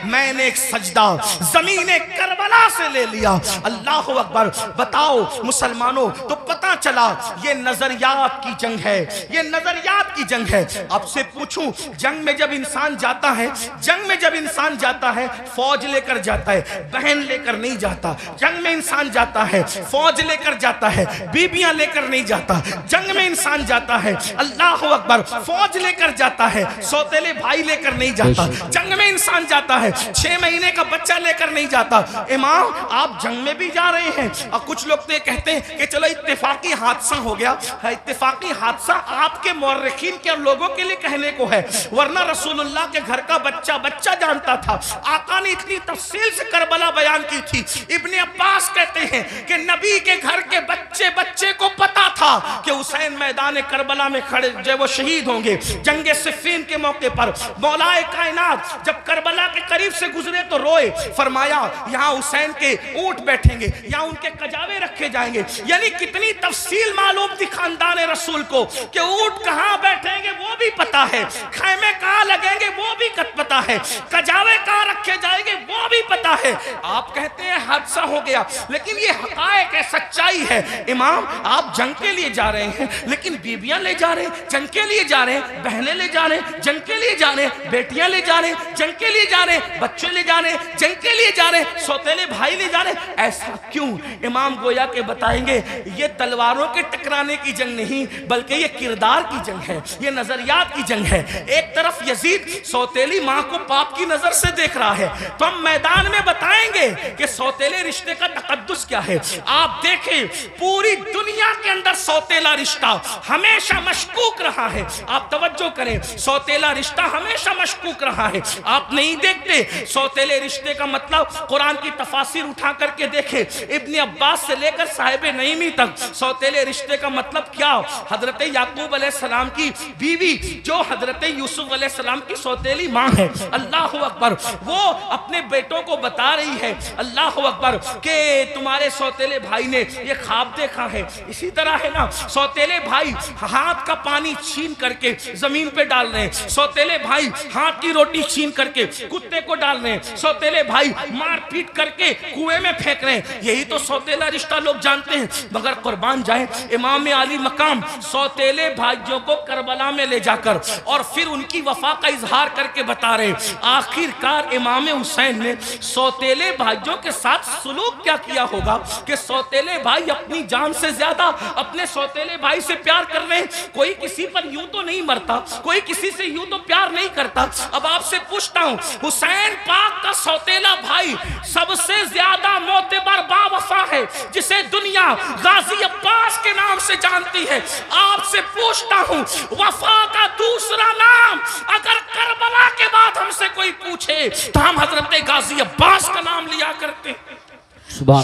[SPEAKER 2] میں نے ایک سجدہ زمین کربلا سے لے لیا. اللہ اکبر. بتاؤ مسلمانوں, تو پتا چلا یہ نظریات کی جنگ ہے, یہ نظریات کی جنگ ہے. آپ سے پوچھوں, جنگ میں جب انسان جاتا ہے, جنگ میں جب انسان جاتا ہے فوج لے کر جاتا ہے, بہن لے کر نہیں جاتا. جنگ میں انسان جاتا ہے فوج لے کر جاتا ہے, بیبیاں لے کر نہیں جاتا. جنگ میں انسان جاتا ہے, اللہ اکبر, فوج لے کر جاتا ہے, سوتیلے بھائی لے کر نہیں جاتا. جنگ میں انسان جاتا ہے 6 مہینے کا بچہ لے کر نہیں جاتا. امام آپ جنگ میں بھی جا رہے ہیں, اور کچھ لوگ تو یہ کہتے ہیں کہ چلو اتفاقی حادثہ ہو گیا. اتفاقی حادثہ آپ کے مورخین کے اور لوگوں کے لیے کہنے کو ہے, ورنہ رسول اللہ کے گھر کا بچہ بچہ جانتا تھا. آقا نے اتنی تفصیل سے کربلا بیان کی تھی. ابن عباس کہتے ہیں کہ نبی کے گھر کے بچے بچے کو پتا تھا کہ حسین میدان کربلا میں کھڑے جو وہ شہید ہوں گے. جنگ صفین کے موقع پر مولا کائنات جب کربلا کے قریب سے گزرے تو روئے, فرمایا یہاں حسین کے اونٹ بیٹھیں گے, یہاں ان کے کجاوے رکھے جائیں گے. یعنی کتنی تفصیل معلوم تھی خاندان رسول کو کہ اونٹ کہاں بیٹھیں گے وہ بھی پتا ہے, خیمے کہاں لگیں گے وہ بھی پتا ہے, کجاوے کہاں رکھے جائیں گے وہ بھی پتا ہے. آپ کہتے ہیں حادثہ ہو گیا, لیکن یہ حقائق ہے, سچائی ہے. امام آپ جنگ کے لیے جا رہے ہیں لیکن بیبیاں لے جا رہے ہیں, جنگ کے لیے جا رہے ہیں, بہنیں لے جا رہے ہیں, جنگ کے لیے جا رہے ہیں, بیٹیاں لے جا رہے ہیں, جنگ کے لیے جا رہے ہیں, بچے لے جا رہے ہیں, جنگ کے لیے جا رہے ہیں, سوتیلے بھائی لے جا رہے ہیں. ایسا کیوں؟ امام گویا کے بتائیں گے یہ تلواروں کے ٹکرانے کی جنگ نہیں بلکہ یہ کردار کی جنگ ہے, یہ نظریات کی جنگ ہے. ایک طرف یزید سوتیلی ماں کو پاپ کی نظر سے دیکھ رہا ہے, تو ہم میدان میں بتائیں گے کہ سوتیلے رشتے کا تقدس کیا ہے. آپ دیکھیں پوری دنیا کے اندر سوتیلا رشتہ ہمیشہ مشکوک رہا ہے. آپ توجہ کریں, سوتیلا رشتہ ہمیشہ مشکوک رہا ہے. آپ نہیں دیکھتے سوتیلے رشتے کا مطلب قرآن کی تفاسیر اٹھا کر کے دیکھیں, ابن عباس سے لے کر صاحب نعیمی تک سوتیلے رشتے کا مطلب کیا؟ حضرت یعقوب علیہ السلام کی بیوی جو حضرت یوسف علیہ السلام کی سوتیلی ماں ہے, اللہ اکبر, وہ اپنے بیٹوں کو بتا رہی ہے اللہ اکبر کہ تمہارے سوتیلے بھائی نے یہ خواب دیکھا ہے. اسی طرح ہے نا نا سوتیلے بھائی ہاتھ کا پانی چھین کر کے زمین پہ ڈال رہے ہیں، سوتیلے بھائی ہاتھ کی روٹی چھین کر کے کتے کو ڈال رہے ہیں، سوتیلے بھائی مار پیٹ کر کے کنویں میں پھینک رہے ہیں. یہی تو سوتیلا رشتہ لوگ جانتے ہیں. مگر قربان جائیں امام علی مقام سوتیلے بھائیوں کو کربلا میں لے جا کر اور پھر ان کی وفا کا اظہار کر کے بتا رہے آخر کار امام حسین نے سوتیلے بھائیوں کے ساتھ سلوک کیا کیا ہوگا کہ سوتیلے بھائی اپنی جان سے زیادہ اپنے سوتیلے بھائی سے پیار کر رہے ہیں. کوئی کسی پر یوں تو نہیں مرتا، کوئی کسی سے یوں تو پیار نہیں کرتا. اب آپ سے پوچھتا ہوں حسین پاک کا سوتیلا بھائی سب سے زیادہ معتبر با وفا ہے جسے دنیا غازی عباس کے نام سے جانتی ہے. آپ سے پوچھتا ہوں وفا کا دوسرا نام اگر کربلا کے بعد ہم سے کوئی پوچھے تو ہم حضرت غازی عباس کا نام لیا کرتے.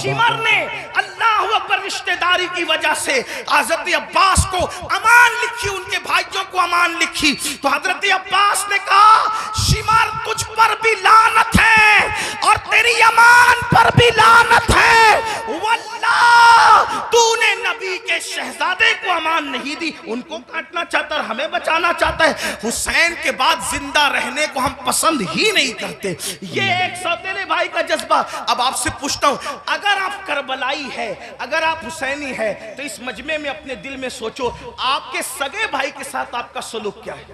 [SPEAKER 2] شمر نے اللہ اکبر رشتہ داری کی وجہ سے حضرت عباس کو امان لکھی، ان کے بھائیوں کو امان لکھی. تو حضرت عباس نے کہا شمر تجھ پر بھی لعنت ہے اور تیری امان پر بھی لعنت ہے. واللہ تو نے نبی کے شہزادے کو امان نہیں دی. ان کو کاٹنا چاہتا اور ہمیں بچانا چاہتا ہے. حسین کے بعد زندہ رہنے کو ہم پسند ہی نہیں کرتے. یہ ایک سوتیلے بھائی کا جذبہ. اب آپ سے پوچھتا ہوں اگر آپ کربلائی ہے، اگر آپ حسینی ہے تو اس مجمع میں اپنے دل میں سوچو آپ کے سگے بھائی کے ساتھ آپ کا سلوک کیا ہے.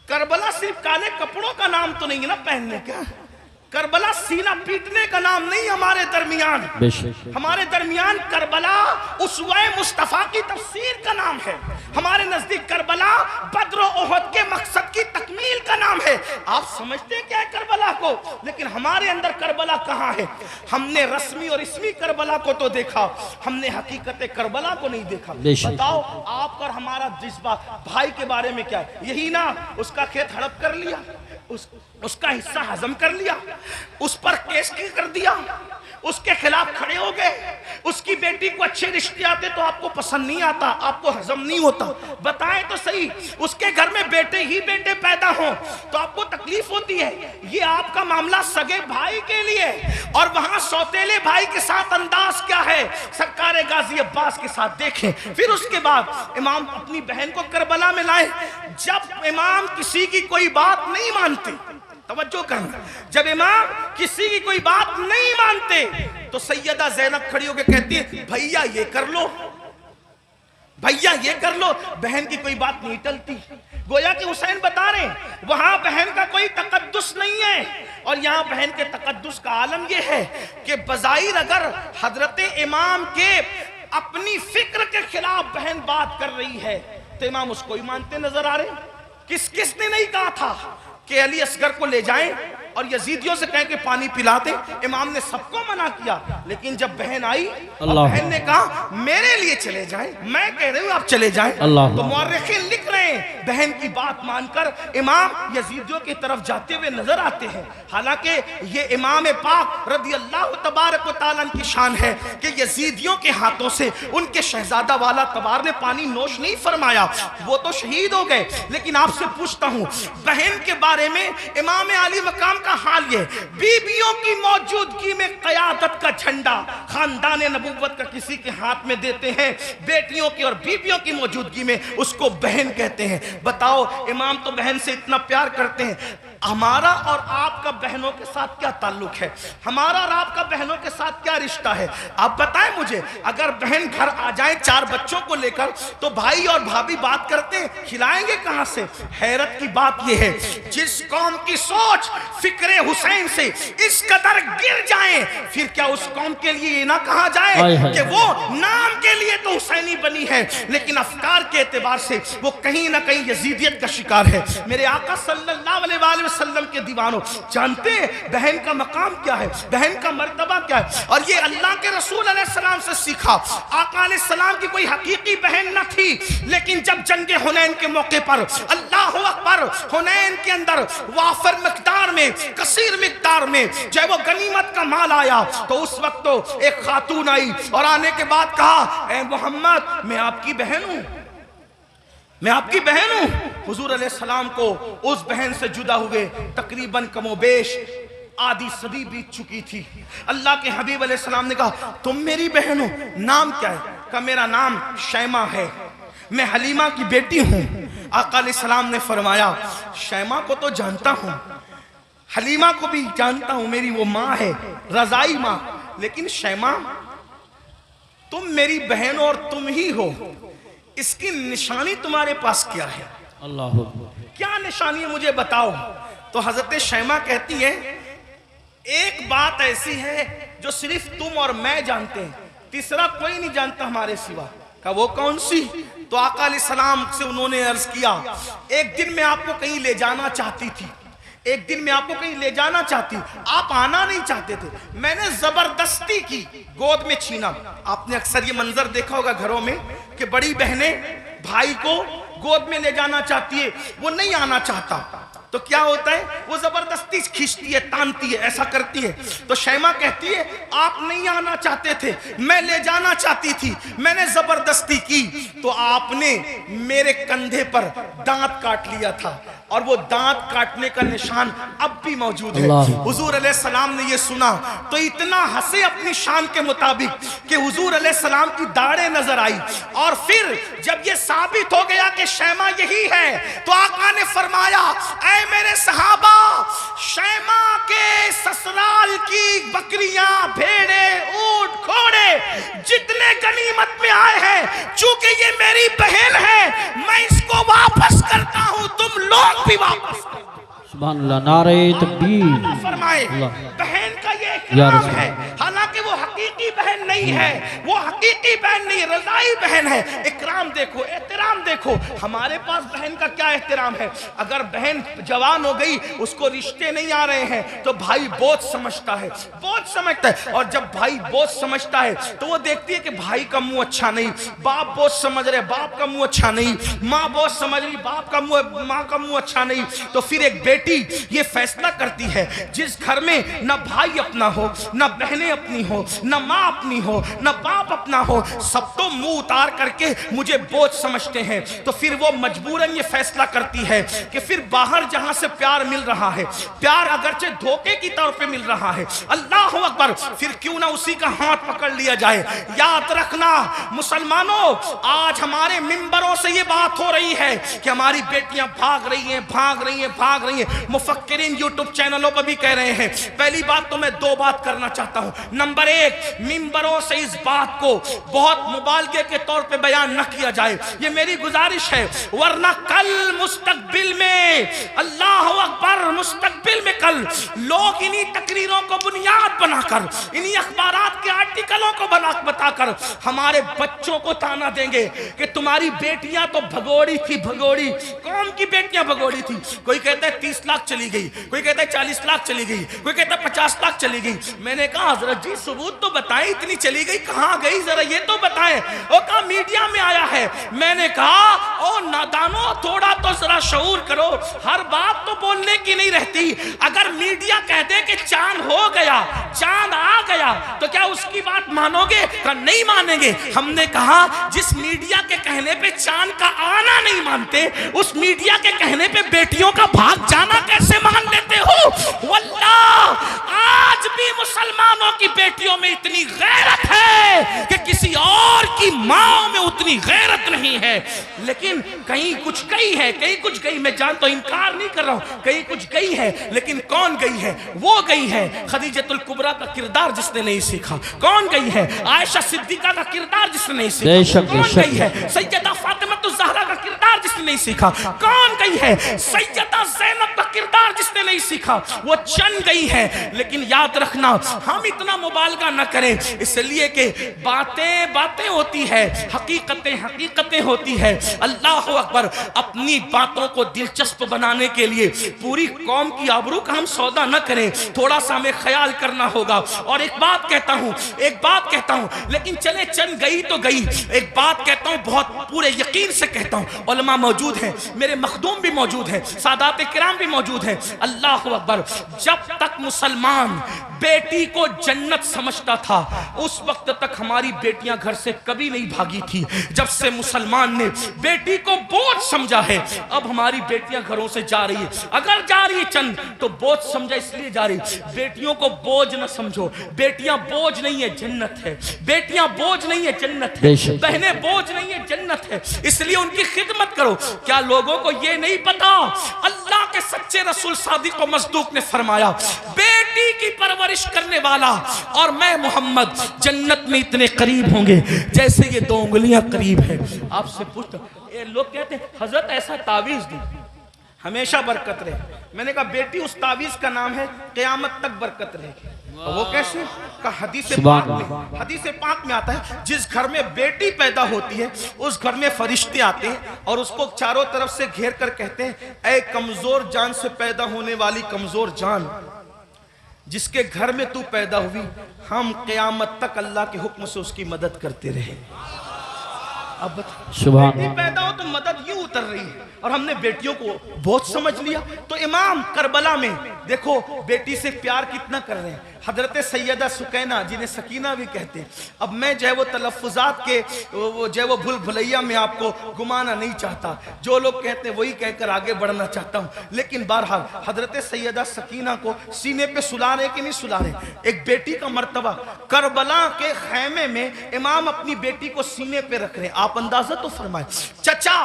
[SPEAKER 2] کربلا صرف کالے کپڑوں کا نام تو نہیں ہے نا پہننے کا. کربلا سینہ پیٹنے کا نام نہیں. ہمارے درمیان کربلا اسوہ مصطفیٰ کی تفسیر کا نام ہے. ہمارے نزدیک کربلا بدر و احد کے مقصد کی تکمیل کا نام ہے. آپ سمجھتے کیا ہے کربلا کو، لیکن ہمارے اندر کربلا کہاں ہے؟ ہم نے رسمی اور اسمی کربلا کو تو دیکھا، ہم نے حقیقت کربلا کو نہیں دیکھا. بتاؤ آپ اور ہمارا جذبہ بھائی کے بارے میں کیا ہے؟ یہی نا اس کا کھیت ہڑپ کر لیا، اس کا حصہ ہضم کر لیا، اس پر کیس کی کر دیا، اس کے خلاف کھڑے ہو گئے. اس کی بیٹی کو اچھے رشتے آتے تو آپ کو پسند نہیں آتا، آپ کو ہضم نہیں ہوتا. بتائیں تو صحیح اس کے گھر میں بیٹے ہی بیٹے پیدا ہوں تو آپ کو تکلیف ہوتی ہے. یہ آپ کا معاملہ سگے بھائی کے لیے، اور وہاں سوتیلے بھائی کے ساتھ انداز کیا ہے سرکار غازی عباس کے ساتھ دیکھیں. پھر اس کے بعد امام اپنی بہن کو کربلا میں لائے. جب امام کسی کی کوئی بات نہیں مانتے، توجہ کرنا، جب امام کسی کی کوئی بات نہیں مانتے تو سیدہ زینب کھڑی ہو کے کہتی ہے بھیا یہ کر لو، بھیا یہ کر لو. بہن کی کوئی بات نہیں ٹلتی. گویا کہ حسین بتا رہے ہیں وہاں بہن کا کوئی تقدس نہیں ہے، اور یہاں بہن کے تقدس کا عالم یہ ہے کہ بظاہر اگر حضرت امام کے اپنی فکر کے خلاف بہن بات کر رہی ہے تو امام اس کو ہی مانتے نظر آ رہے ہیں. کس نے نہیں کہا تھا کہ علی اصغر کو لے جائیں اور یزیدیوں سے کہیں کہ پانی پلا دیں؟ امام نے سب کو منع کیا، لیکن جب بہن آئی اور بہن نے کہا میرے لیے چلے جائیں، میں کہہ رہی ہوں آپ چلے جائیں، تو مورخین لکھ رہے ہیں بہن کی بات مان کر امام یزیدیوں کی طرف جاتے ہوئے نظر آتے ہیں. حالانکہ یہ امام پاک رضی اللہ تبارک و تعالیٰ کی شان ہے کہ یزیدیوں کے ہاتھوں سے ان کے شہزادہ والا تبار نے پانی نوش نہیں فرمایا، وہ تو شہید ہو گئے. لیکن آپ سے پوچھتا ہوں بہن کے بارے میں امام علی مقام کا حال یہ، بیویوں کی موجودگی میں قیادت کا جھنڈا خاندان نبوت کا کسی کے ہاتھ میں دیتے ہیں، بیٹیوں کی اور بیویوں کی موجودگی میں اس کو بہن کہتے ہیں. بتاؤ امام تو بہن سے اتنا پیار کرتے ہیں. ہمارا اور آپ کا بہنوں کے ساتھ کیا تعلق ہے؟ ہمارا اور آپ کا بہنوں کے ساتھ کیا رشتہ ہے؟ آپ بتائیں مجھے. اگر بہن گھر آ جائیں 4 بچوں کو لے کر تو بھائی اور بھابھی بات کرتے ہیں، کھلائیں گے کہاں سے؟ حیرت کی بات یہ ہے جس قوم کی سوچ فکر حسین سے اس قدر گر جائیں، پھر کیا اس قوم کے لیے یہ نہ کہا جائے کہ وہ نام کے لیے تو حسینی بنی ہے لیکن افکار کے اعتبار سے وہ کہیں نہ کہیں یزیدیت کا شکار ہے. میرے آقا صلی اللہ علیہ وآلہ وسلم کے دیوانوں جانتے ہیں بہن کا مقام کیا ہے، بہن کا مرتبہ کیا ہے، اور یہ اللہ کے رسول علیہ السلام سے سیکھا. آقا علیہ السلام کی کوئی حقیقی بہن نہ تھی، لیکن جب جنگ حنین کے موقع پر اللہ اکبر حنین کے اندر وافر مقدار میں کثیر مقدار میں جب وہ غنیمت کا مال آیا تو اس وقت تو ایک خاتون آئی اور آنے کے بعد کہا اے محمد میں آپ کی بہن ہوں، میں آپ کی بہن ہوں. حضور علیہ السلام کو اس بہن سے جدا ہوئے تقریباً کم و بیش آدھی صدی بیت چکی تھی. اللہ کے حبیب علیہ السلام نے کہا تم میری بہن ہو، نام کیا ہے؟ کہ میرا نام شیمہ ہے، میں حلیمہ کی بیٹی ہوں۔ آقا علیہ السلام نے فرمایا شیمہ کو تو جانتا ہوں، حلیمہ کو بھی جانتا ہوں، میری وہ ماں ہے، رضائی ماں، لیکن شیمہ تم میری بہن اور تم ہی ہو، اس کی نشانی تمہارے پاس کیا ہے؟
[SPEAKER 1] اللہ
[SPEAKER 2] کیا نشانی ہے مجھے بتاؤ۔ تو حضرت شیمہ کہتی ہے ایک بات ایسی ہے جو صرف تم اور میں جانتے ہیں، تیسرا کوئی نہیں جانتا ہمارے سوا۔ کہ وہ کون سی؟ تو آقا علیہ السلام سے انہوں نے عرض کیا ایک دن میں آپ کو کہیں لے جانا چاہتی تھی، ایک دن میں آپ کو کہیں لے جانا چاہتی، آپ آنا نہیں چاہتے تھے، میں نے زبردستی کی، گود میں چھینا۔ آپ نے اکثر یہ منظر دیکھا ہوگا گھروں میں کہ بڑی بہنیں بھائی کو گود میں لے جانا چاہتی ہے، وہ نہیں آنا چاہتا، تو کیا ہوتا ہے وہ زبردستی کھینچتی ہے، تانتی ہے، ایسا کرتی ہے۔ تو شیمہ کہتی ہے آپ نہیں آنا چاہتے تھے، میں لے جانا چاہتی تھی، میں نے زبردستی کی، تو آپ نے میرے کندھے پر دانت کاٹ لیا تھا، اور وہ دانت کاٹنے کا نشان اب بھی موجود ہے۔ حضور علیہ السلام نے یہ سنا تو اتنا ہنسے اپنی شان کے مطابق کہ حضور علیہ السلام کی داڑھیں نظر آئی، اور پھر جب یہ ثابت ہو گیا کہ شیمہ یہی ہے تو آقا نے فرمایا اے میرے صحابہ، شیمہ کے سسرال کی بکریاں، بھیڑے، اونٹ، گھوڑے جتنے غنیمت میں آئے ہیں، چونکہ یہ میری بہن ہے میں اس کو واپس کرتا ہوں، تم لوگ بھی واپس کرو۔
[SPEAKER 1] سبحان اللہ، نعرہ تکبیر۔
[SPEAKER 2] فرمائے
[SPEAKER 1] اللہ
[SPEAKER 2] بہن کا یہ
[SPEAKER 1] یا
[SPEAKER 2] اکرام
[SPEAKER 1] رسول
[SPEAKER 2] ہے، حالانکہ وہ حقیقی بہن نہیں ہے، وہ حقیقی بہن نہیں، رضائی بہن ہے۔ اکرام دیکھو، احترام دیکھو، ہمارے پاس بہن کا کیا احترام ہے۔ اگر بہن جوان ہو گئی، اس کو رشتے نہیں آ رہے ہیں تو بھائی بوجھ سمجھتا ہے، بوجھ سمجھتا ہے، اور جب بھائی بوجھ سمجھتا ہے تو وہ دیکھتی ہے کہ بھائی کا منہ اچھا نہیں، باپ بوجھ سمجھ رہے باپ کا منہ اچھا نہیں، ماں بوجھ سمجھ رہی باپ کا منہ، ماں کا منہ اچھا نہیں، تو پھر ایک بیٹی یہ فیصلہ کرتی ہے جس گھر میں نہ بھائی اپنا ہو، نہ بہنیں اپنی ہو، نہ ماں اپنی ہو، نہ باپ اپنا ہو، سب تو منہ اتار کر کے مجھے بوجھ سمجھتے ہیں، تو پھر وہ مجبوراً یہ فیصلہ کرتی ہے کہ پھر باہر جہاں سے پیار مل رہا ہے، پیار اگرچہ دھوکے کی طور پہ مل رہا ہے، اللہ اکبر، پھر کیوں نہ اسی کا ہاتھ پکڑ لیا جائے۔ یاد رکھنا مسلمانوں، آج ہمارے منبروں سے یہ بات ہو رہی ہے کہ ہماری بیٹیاں بھاگ رہی ہیں، بھاگ رہی ہیں، بھاگ رہی ہیں، مفکرین یوٹیوب چینلوں پر بھی کہہ رہے ہیں۔ پہلی بات تو میں دو بات کرنا چاہتا ہوں۔ نمبر ایک، منبروں سے اس بات کو بہت مبالغے کے طور پہ بیان نہ کیا جائے، یہ میری گزارش ہے، ورنہ کل مستقبل میں، اللہ اکبر، مستقبل میں کل لوگ انہی تقریروں کو بنیاد بنا کر، انہی اخبارات کے آرٹیکلوں کو بتا کر ہمارے بچوں کو تانا دیں گے کہ تمہاری بیٹیاں تو بھگوڑی تھی، بھگوڑی، قوم کی بیٹیاں بھگوڑی تھی۔ کوئی کہتا ہے 30 لاکھ چلی گئی، کوئی کہتا ہے 40 لاکھ چلی گئی، کوئی کہتا ہے 50 لاکھ چلی گئی۔ میں نے کہا حضرت جی ثبوت تو بتائیں، اتنی چلی گئی کہاں گئی، ذرا یہ تو بتائیں۔ وہ کہا میڈیا میں آیا ہے۔ میں نے کہا او نادانو، تھوڑا تو ذرا شعور کرو، ہر بات تو بولنے کی نہیں رہتی۔ اگر میڈیا کہہ دے کہ چاند ہو گیا، چاند آ گیا، تو کیا اس کی بات مانو گے؟ کہ نہیں مانیں گے۔ ہم نے کہا جس میڈیا کے کہنے پہ چاند کا آنا نہیں مانتے، اس میڈیا کے کہنے پہ بیٹیوں کا بھاگ جانا کیسے مان لیتے ہو؟ واللہ آج بھی مسلمانوں کی بیٹیوں میں اتنی غیرت ہے کہ کسی اور کی ماں میں اتنی غیرت نہیں ہے۔ لیکن کہیں کچھ گئی ہے، کہیں کچھ گئی، میں جانتا ہوں، انکار نہیں کر رہا ہوں، کہیں کچھ گئی ہے، لیکن کون گئی ہے؟ وہ گئی ہے خدیجۃ الکبریٰ کا کردار جس نے نہیں سیکھا۔ کون گئی ہے؟ عائشہ صدیقہ کا کردار جس نے نہیں سیکھا۔ کون گئی ہے؟ سیدہ فاطمہ الزہرا کا کردار جس نے نہیں سیکھا۔ کون گئی ہے؟ سیدہ زینب کا کردار جس نے نہیں سیکھا۔ وہ چند گئی ہے، لیکن یاد رکھنا ہم اتنا مبالغہ نہ کریں، اس لیے کہ باتیں باتیں ہوتی ہے، حقیقتیں حقیقتیں ہوتی ہے۔ اللہ اکبر، اپنی باتوں کو دلچسپ بنانے کے لیے پوری قوم کی آبرو کا ہم سودا نہ کریں، تھوڑا سا ہمیں خیال کرنا ہوگا۔ اور ایک بات کہتا ہوں، لیکن چلے چند گئی تو گئی، ایک بات کہتا ہوں بہت پورے یقین سے کہتا ہوں، علماء موجود ہیں، میرے مخدوم بھی موجود ہیں، سادات کرام بھی موجود ہیں، اللہ اللہ اکبر، جب تک مسلمان بیٹی کو جنت سمجھتا تھا اس وقت تک ہماری بیٹیاں گھر سے کبھی نہیں بھاگی تھی۔ جب سے مسلمان نے بیٹی کو بوجھ سمجھا ہے، اب ہماری بیٹیاں گھروں سے جا رہی ہے، اگر جا رہی ہے چند تو بوجھ سمجھا اس لیے جا رہی۔ بیٹیوں کو بوجھ نہ سمجھو، بیٹیاں بوجھ نہیں ہے، جنت ہے۔ بیٹیاں بوجھ نہیں ہے، جنت ہے۔ بہنیں بوجھ نہیں ہے، جنت ہے۔ اس لیے ان کی خدمت کرو۔ کیا لوگوں کو یہ نہیں پتا اللہ کے سچے رسول صادق و مصدوق نے فرمایا بیٹی کی پرورش کرنے والا اور میں محمد جنت میں اتنے قریب ہوں گے جیسے یہ 2 انگلیاں قریب ہیں۔ آپ سے پوچھتا لوگ کہتے ہیں حضرت ایسا تعویذ دی ہمیشہ برکت رہے۔ میں نے کہا بیٹی اس تعویذ کا نام ہے قیامت تک برکت رہے گی۔ وہ کیسے؟ کہ حدیث پاک میں آتا ہے جس گھر میں بیٹی پیدا ہوتی ہے اس گھر میں فرشتے آتے ہیں اور اس کو چاروں طرف سے گھیر کر کہتے ہیں اے کمزور جان سے پیدا ہونے والی کمزور جان، جس کے گھر میں تو پیدا ہوئی ہم قیامت تک اللہ کے حکم سے اس کی مدد کرتے رہے۔ اب بیٹی پیدا ہو تو مدد یوں اتر رہی ہے اور ہم نے بیٹیوں کو بہت سمجھ لیا۔ تو امام کربلا میں دیکھو بیٹی سے پیار کتنا کر رہے ہیں۔ حضرت سیدہ سکینہ جنہیں سکینہ بھی کہتے ہیں، اب میں جو ہے وہ تلفظات کے جو ہے وہ بھول بھلیا میں آپ کو گمانا نہیں چاہتا، جو لوگ کہتے ہیں وہی کہہ کر آگے بڑھنا چاہتا ہوں، لیکن بہرحال حضرت سیدہ سکینہ کو سینے پہ سلا رہے کہ نہیں سلا رہے؟ ایک بیٹی کا مرتبہ کربلا کے خیمے میں امام اپنی بیٹی کو سینے پہ رکھ رہے ہیں۔ آپ اندازہ تو فرمائیں، چچا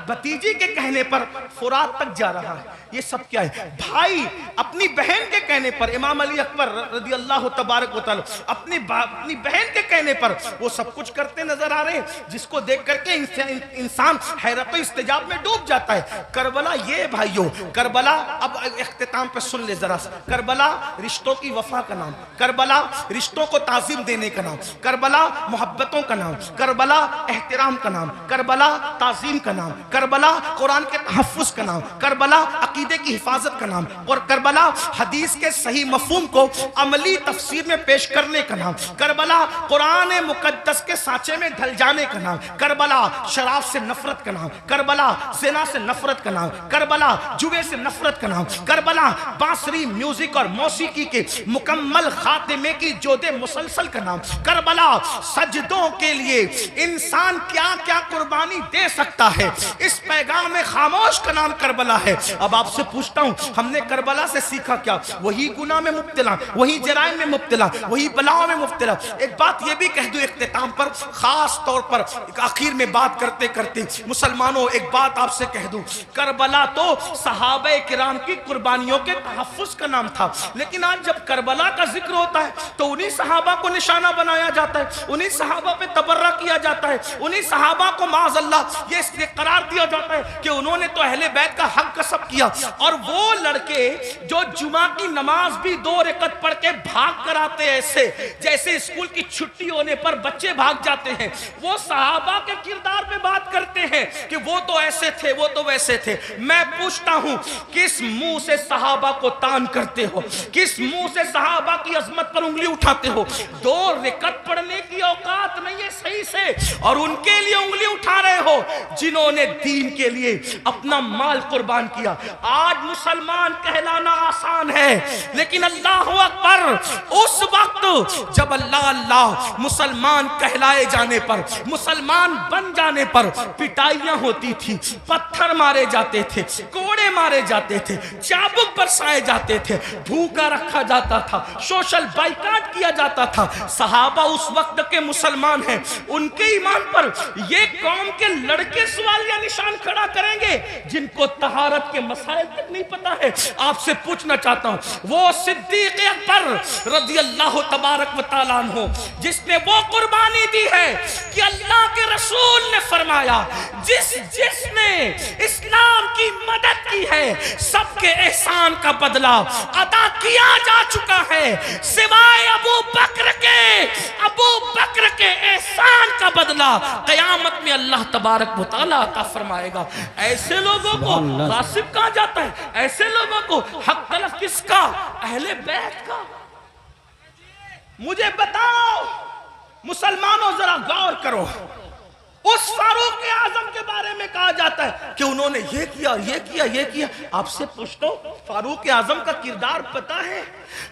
[SPEAKER 2] بھتیجی کے کہنے پر فرات تک جا رہا ہے، یہ سب کیا ہے؟ بھائی اپنی بہن کے کہنے پر، امام علی اکبر رضی اللہ تبارک و تعالی اپنی بہن کے کہنے پر وہ سب کچھ کرتے نظر آ رہے ہیں جس کو دیکھ کر کے انسان حیرت و استجاب میں ڈوب جاتا ہے۔ کربلا یہ بھائیو، کربلا اب اختتام پہ سن لے ذرا سا، کربلا رشتوں کی وفا کا نام، کربلا رشتوں کو تعظیم دینے کا نام، کربلا محبتوں کا نام، کربلا احترام کا نام، کربلا تعظیم کا نام، کربلا قرآن کے تحفظ کا نام، کربلا عقیدے کی حفاظت کا نام، اور کربلا حدیث کے صحیح مفہوم کو عملی تفسیر میں پیش کرنے کا نام، کربلا قرآن مقدس کے سانچے میں ڈھل جانے کا نام، کربلا شراب سے نفرت کا نام، کربلا زنا سے نفرت کا نام، کربلا جوے سے نفرت کا نام، کربلا بانسری میوزک اور موسیقی کے مکمل خاتمے کی جود مسلسل کا نام، کربلا سجدوں کے لیے انسان کیا کیا قربانی دے سکتا ہے اس پیغام خاموش کا نام کربلا ہے۔ اب آپ سے پوچھتا ہوں ہم نے کربلا سے سیکھا کیا؟ وہی گناہ میں مبتلا، وہی جرائم میں مبتلا، وہی بلاؤں میں مبتلا۔ ایک بات یہ بھی کہہ دوں اختتام پر، خاص طور پر آخر میں بات کرتے کرتے مسلمانوں ایک بات آپ سے کہہ دوں، کربلا تو صحابہ کرام کی قربانیوں کے تحفظ کا نام تھا، لیکن آج جب کربلا کا ذکر ہوتا ہے تو انہی صحابہ کو نشانہ بنایا جاتا ہے، انہی صحابہ پہ تبرہ کیا جاتا ہے، انہی صحابہ کو معاذ اللہ یہ اس لیے قرار دیا جاتا ہے کہ انہوں نے تو اہل بیت کا حق کسب کیا۔ اور وہ لڑکے جو جمعہ کی نماز بھی 2 رکعت پڑھ کے بھاگ کر آتے ایسے جیسے اسکول کی چھٹی ہونے پر بچے بھاگ جاتے ہیں، وہ صحابہ کے کردار پہ بات کرتے ہیں کہ وہ تو ایسے تھے، وہ تو ویسے تھے۔ میں پوچھتا ہوں کس منہ سے صحابہ کو تان کرتے ہو؟ کس منہ سے صحابہ کی عظمت پر انگلی اٹھاتے ہو؟ 2 رکعت پڑھنے کی اوقات نہیں ہے صحیح سے، اور ان کے لیے انگلی اٹھا رہے ہو جنہوں نے دین کے لیے اپنا مال قربان کیا۔ آج مسلمان کہلانا آسان ہے، لیکن اللہ اکبر اس وقت جب اللہ اللہ مسلمان کہلائے جانے پر، مسلمان بن جانے پر پٹائیاں ہوتی تھی، پتھر مارے جاتے تھے، کوڑے مارے جاتے تھے، چابک برسائے جاتے تھے، بھوکا رکھا جاتا تھا، سوشل بائیکاٹ کیا جاتا تھا۔ صحابہ اس وقت کے مسلمان ہیں، ان کے ایمان پر یہ قوم کے لڑکے سوالیہ نشان کھڑا کریں گے جن کو طہارت کے مسائل تک نہیں پتا ہے۔ آپ سے پوچھنا چاہتا ہوں وہ صدیق اکبر رضی اللہ تبارک و تعالیٰ عنہ جس نے وہ قربانی دی ہے کہ اللہ کے رسول نے فرمایا جس نے اسلام کی مدد کی ہے سب کے احسان کا بدلہ ادا کیا جا چکا ہے سوائے ابو بکر کے احسان کا بدلہ قیامت میں اللہ تبارک و تعالیٰ عطا فرمائے گا۔ ایسے لوگوں کو غاصب کہا جاتا ہے، ایسے لوگوں کو حق تلف کس کا؟ اہل بیت کا۔ مجھے بتاؤ مسلمانوں ذرا غور کرو، اس فاروق اعظم کے بارے میں کہا جاتا ہے کہ انہوں نے یہ کیا یہ کیا یہ کیا. آپ سے پوچھتا ہوں فاروق اعظم کا کردار پتا ہے؟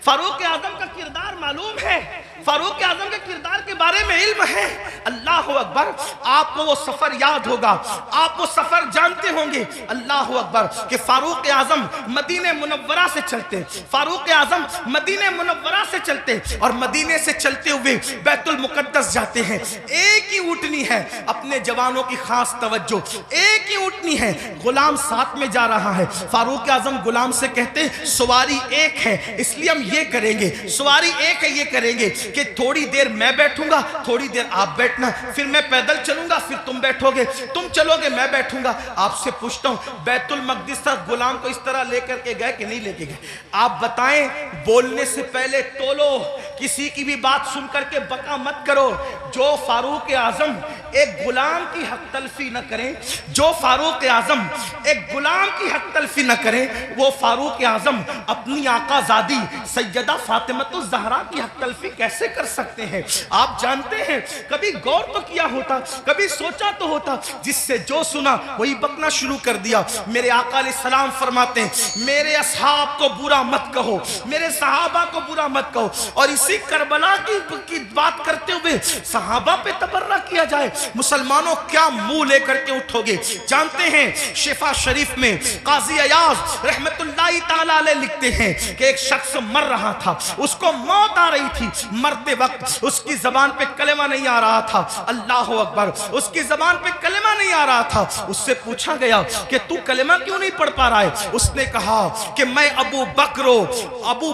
[SPEAKER 2] فاروق اعظم کا کردار معلوم ہے؟ فاروق اعظم کے کردار کے بارے میں علم ہے؟ اللہ اکبر. آپ کو وہ سفر یاد ہوگا, آپ وہ سفر جانتے ہوں گے. اللہ اکبر کہ فاروق اعظم مدینہ منورہ سے چلتے, فاروق اعظم مدینہ منورہ سے چلتے اور مدینے سے چلتے ہوئے بیت المقدس جاتے ہیں. ایک ہی اونٹنی ہے, اپنے جوانوں کی خاص توجہ, ایک ہی اونٹنی ہے, غلام ساتھ میں جا رہا ہے. فاروق اعظم غلام سے کہتے سواری ایک ہے اس لیے ہم یہ کریں گے, سواری ایک ہے یہ کریں گے کہ تھوڑی دیر میں بیٹھوں گا, تھوڑی دیر آپ بیٹھنا, پھر میں پیدل چلوں گا, پھر تم بیٹھو گے, تم چلو گے میں بیٹھوں گا. آپ سے پوچھتا ہوں بیت المقدس تک غلام کو اس طرح لے کر کے گئے کہ نہیں لے کے گئے؟ آپ بتائیں. بولنے سے پہلے تولو, کسی کی بھی بات سن کر کے بکا مت کرو. جو فاروق اعظم ایک غلام کی حق تلفی نہ کریں, جو فاروق اعظم ایک غلام کی حق تلفی نہ کریں, وہ فاروق اعظم اپنی آقا زادی سیدہ فاطمۃ الزہرا کی حق تلفی کیسے کر سکتے ہیں؟ آپ جانتے ہیں کبھی غور تو کیا ہوتا, کبھی سوچا تو ہوتا, جس سے جو سنا وہی بکنا شروع کر دیا. میرے آقا علیہ السلام فرماتے ہیں میرے اصحاب کو برا مت کہو, میرے صحابہ کو برا مت کہو. اور اسی کربلا کی بات کرتے ہوئے صحابہ پہ تبرہ کیا جائے. مسلمانوں کیا منہ لے کر کے اٹھو گے؟ جانتے ہیں شفا شریف میں قاضی ایاز رحمت اللہ تعالی علیہ لکھتے ہیں کہ ایک شخص مر رہا تھا, اس کو موت آ رہی تھی, مرتے وقت اس کی زبان پہ کلمہ نہیں آ رہا تھا. اللہ اکبر, اس کی زبان پہ کلمہ نہیں آ رہا تھا. اس سے پوچھا گیا کہ تو کلمہ کیوں نہیں پڑھ پا رہا ہے؟ اس نے کہا کہ میں ابو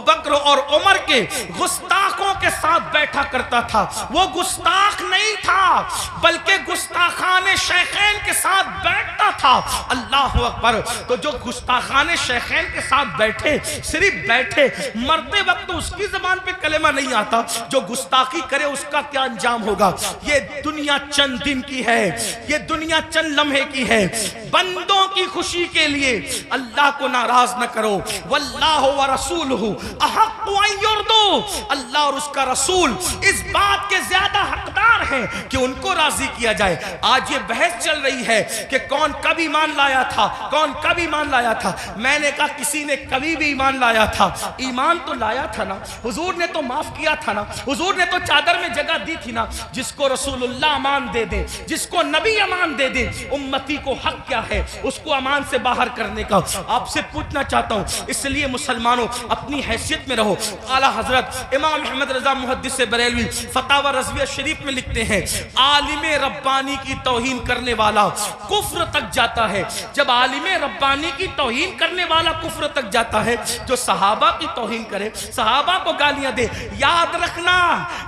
[SPEAKER 2] بکر اور عمر کے گستاخوں کے ساتھ بیٹھا کرتا تھا. وہ گستاخ نہیں تھا بلکہ گستاخان شیخین کے ساتھ بیٹھتا تھا. اللہ اکبر. تو جو گستاخان شیخین کے ساتھ بیٹھے, صرف بیٹھے, مرتے وقت اس کی زبان پہ کلمہ نہیں آتا, جو گستاخی کرے اس کا کیا انجام ہوگا؟ یہ دنیا چند دن کی ہے, یہ دنیا چند لمحے کی ہے. بندوں کی خوشی کے لیے اللہ کو ناراض نہ کرو. واللہ ورسولہ احق ان یرضوا, اللہ اور اس کا رسول اس بات کے زیادہ حقدار ہیں کہ ان کو راضی کیا جائے. آج یہ بحث چل رہی ہے کہ کون کب ایمان لایا تھا, کون کب ایمان لایا تھا. میں نے کہا کسی نے کبھی بھی ایمان لایا تھا. ایمان تو لایا تھا نا, حضور نے تو معاف کیا تھا نا, حضور نے تو چادر میں جگہ دی تھی نا. جس کو رسول اللہ امان دے دے, جس کو نبی امان دے دے, امتی کو حق کیا ہے اس کو امان سے باہر کرنے کا؟ آپ سے پوچھنا چاہتا ہوں. اس لیے مسلمانوں اپنی حیثیت میں رہو. اعلیٰ حضرت امام احمد رضا محدث بریلوی فتاوی رضویہ شریف میں لکھتے ہیں عالم ربانی کی توہین کرنے والا کفر تک جاتا ہے. جب عالم ربانی کی توہین کرنے والا کفر تک جاتا ہے, جو صحابہ کی توہین کرے, صحابہ کو گالیاں دے, یاد رکھنا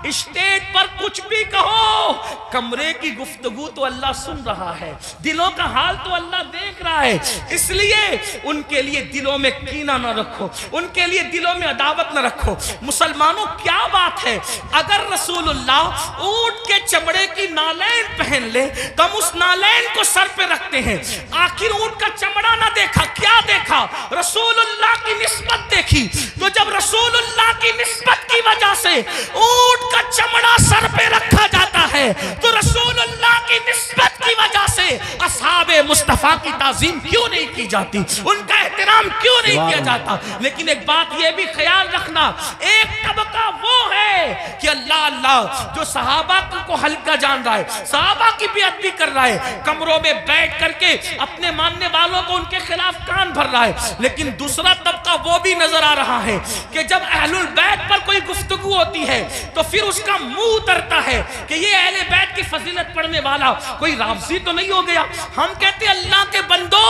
[SPEAKER 2] اسٹیج پر کچھ بھی کہو, کمرے کی گفتگو تو اللہ سن رہا ہے, دلوں کا حال تو اللہ دیکھ رہا ہے. اس لیے ان کے لیے دلوں میں کینہ نہ رکھو, ان کے لیے دلوں میں عداوت نہ رکھو. مسلمانوں کیا بات ہے, اگر رسول اللہ اونٹ کے چمڑے کی نالین پہن لے تو ہم اس نالین کو سر پہ رکھتے ہیں. آخر اونٹ کا چمڑا نہ دیکھا, کیا دیکھا؟ رسول اللہ کی نسبت دیکھی. تو جب رسول اللہ کی نسبت کی وجہ سے اونٹ کا چمڑا سر پہ رکھا جاتا ہے تو رسول اللہ کی نسبت کی وجہ سے اصحاب مصطفیٰ کی تعظیم کیوں نہیں کی جاتی, ان کا احترام کیوں نہیں کیا جاتا؟ لیکن ایک بات یہ بھی خیال رکھنا, ایک طبقہ وہ ہے کہ اللہ جو صحابہ کو ہلکا جان رہا ہے, صحابہ کی بیعت بھی کر رہا ہے, کمروں میں بیٹھ کر کے اپنے ماننے والوں کو ان کے خلاف کان بھر رہا ہے. لیکن دوسرا طبقہ وہ بھی نظر آ رہا ہے کہ جب اہل البیت پر کوئی گفتگو ہوتی ہے تو پھر اس کا منہ اترتا ہے کہ یہ اہل بیت کی فضیلت پڑھنے والا کوئی رافضی تو نہیں ہو گیا. ہم کہتے ہیں اللہ کے بندو,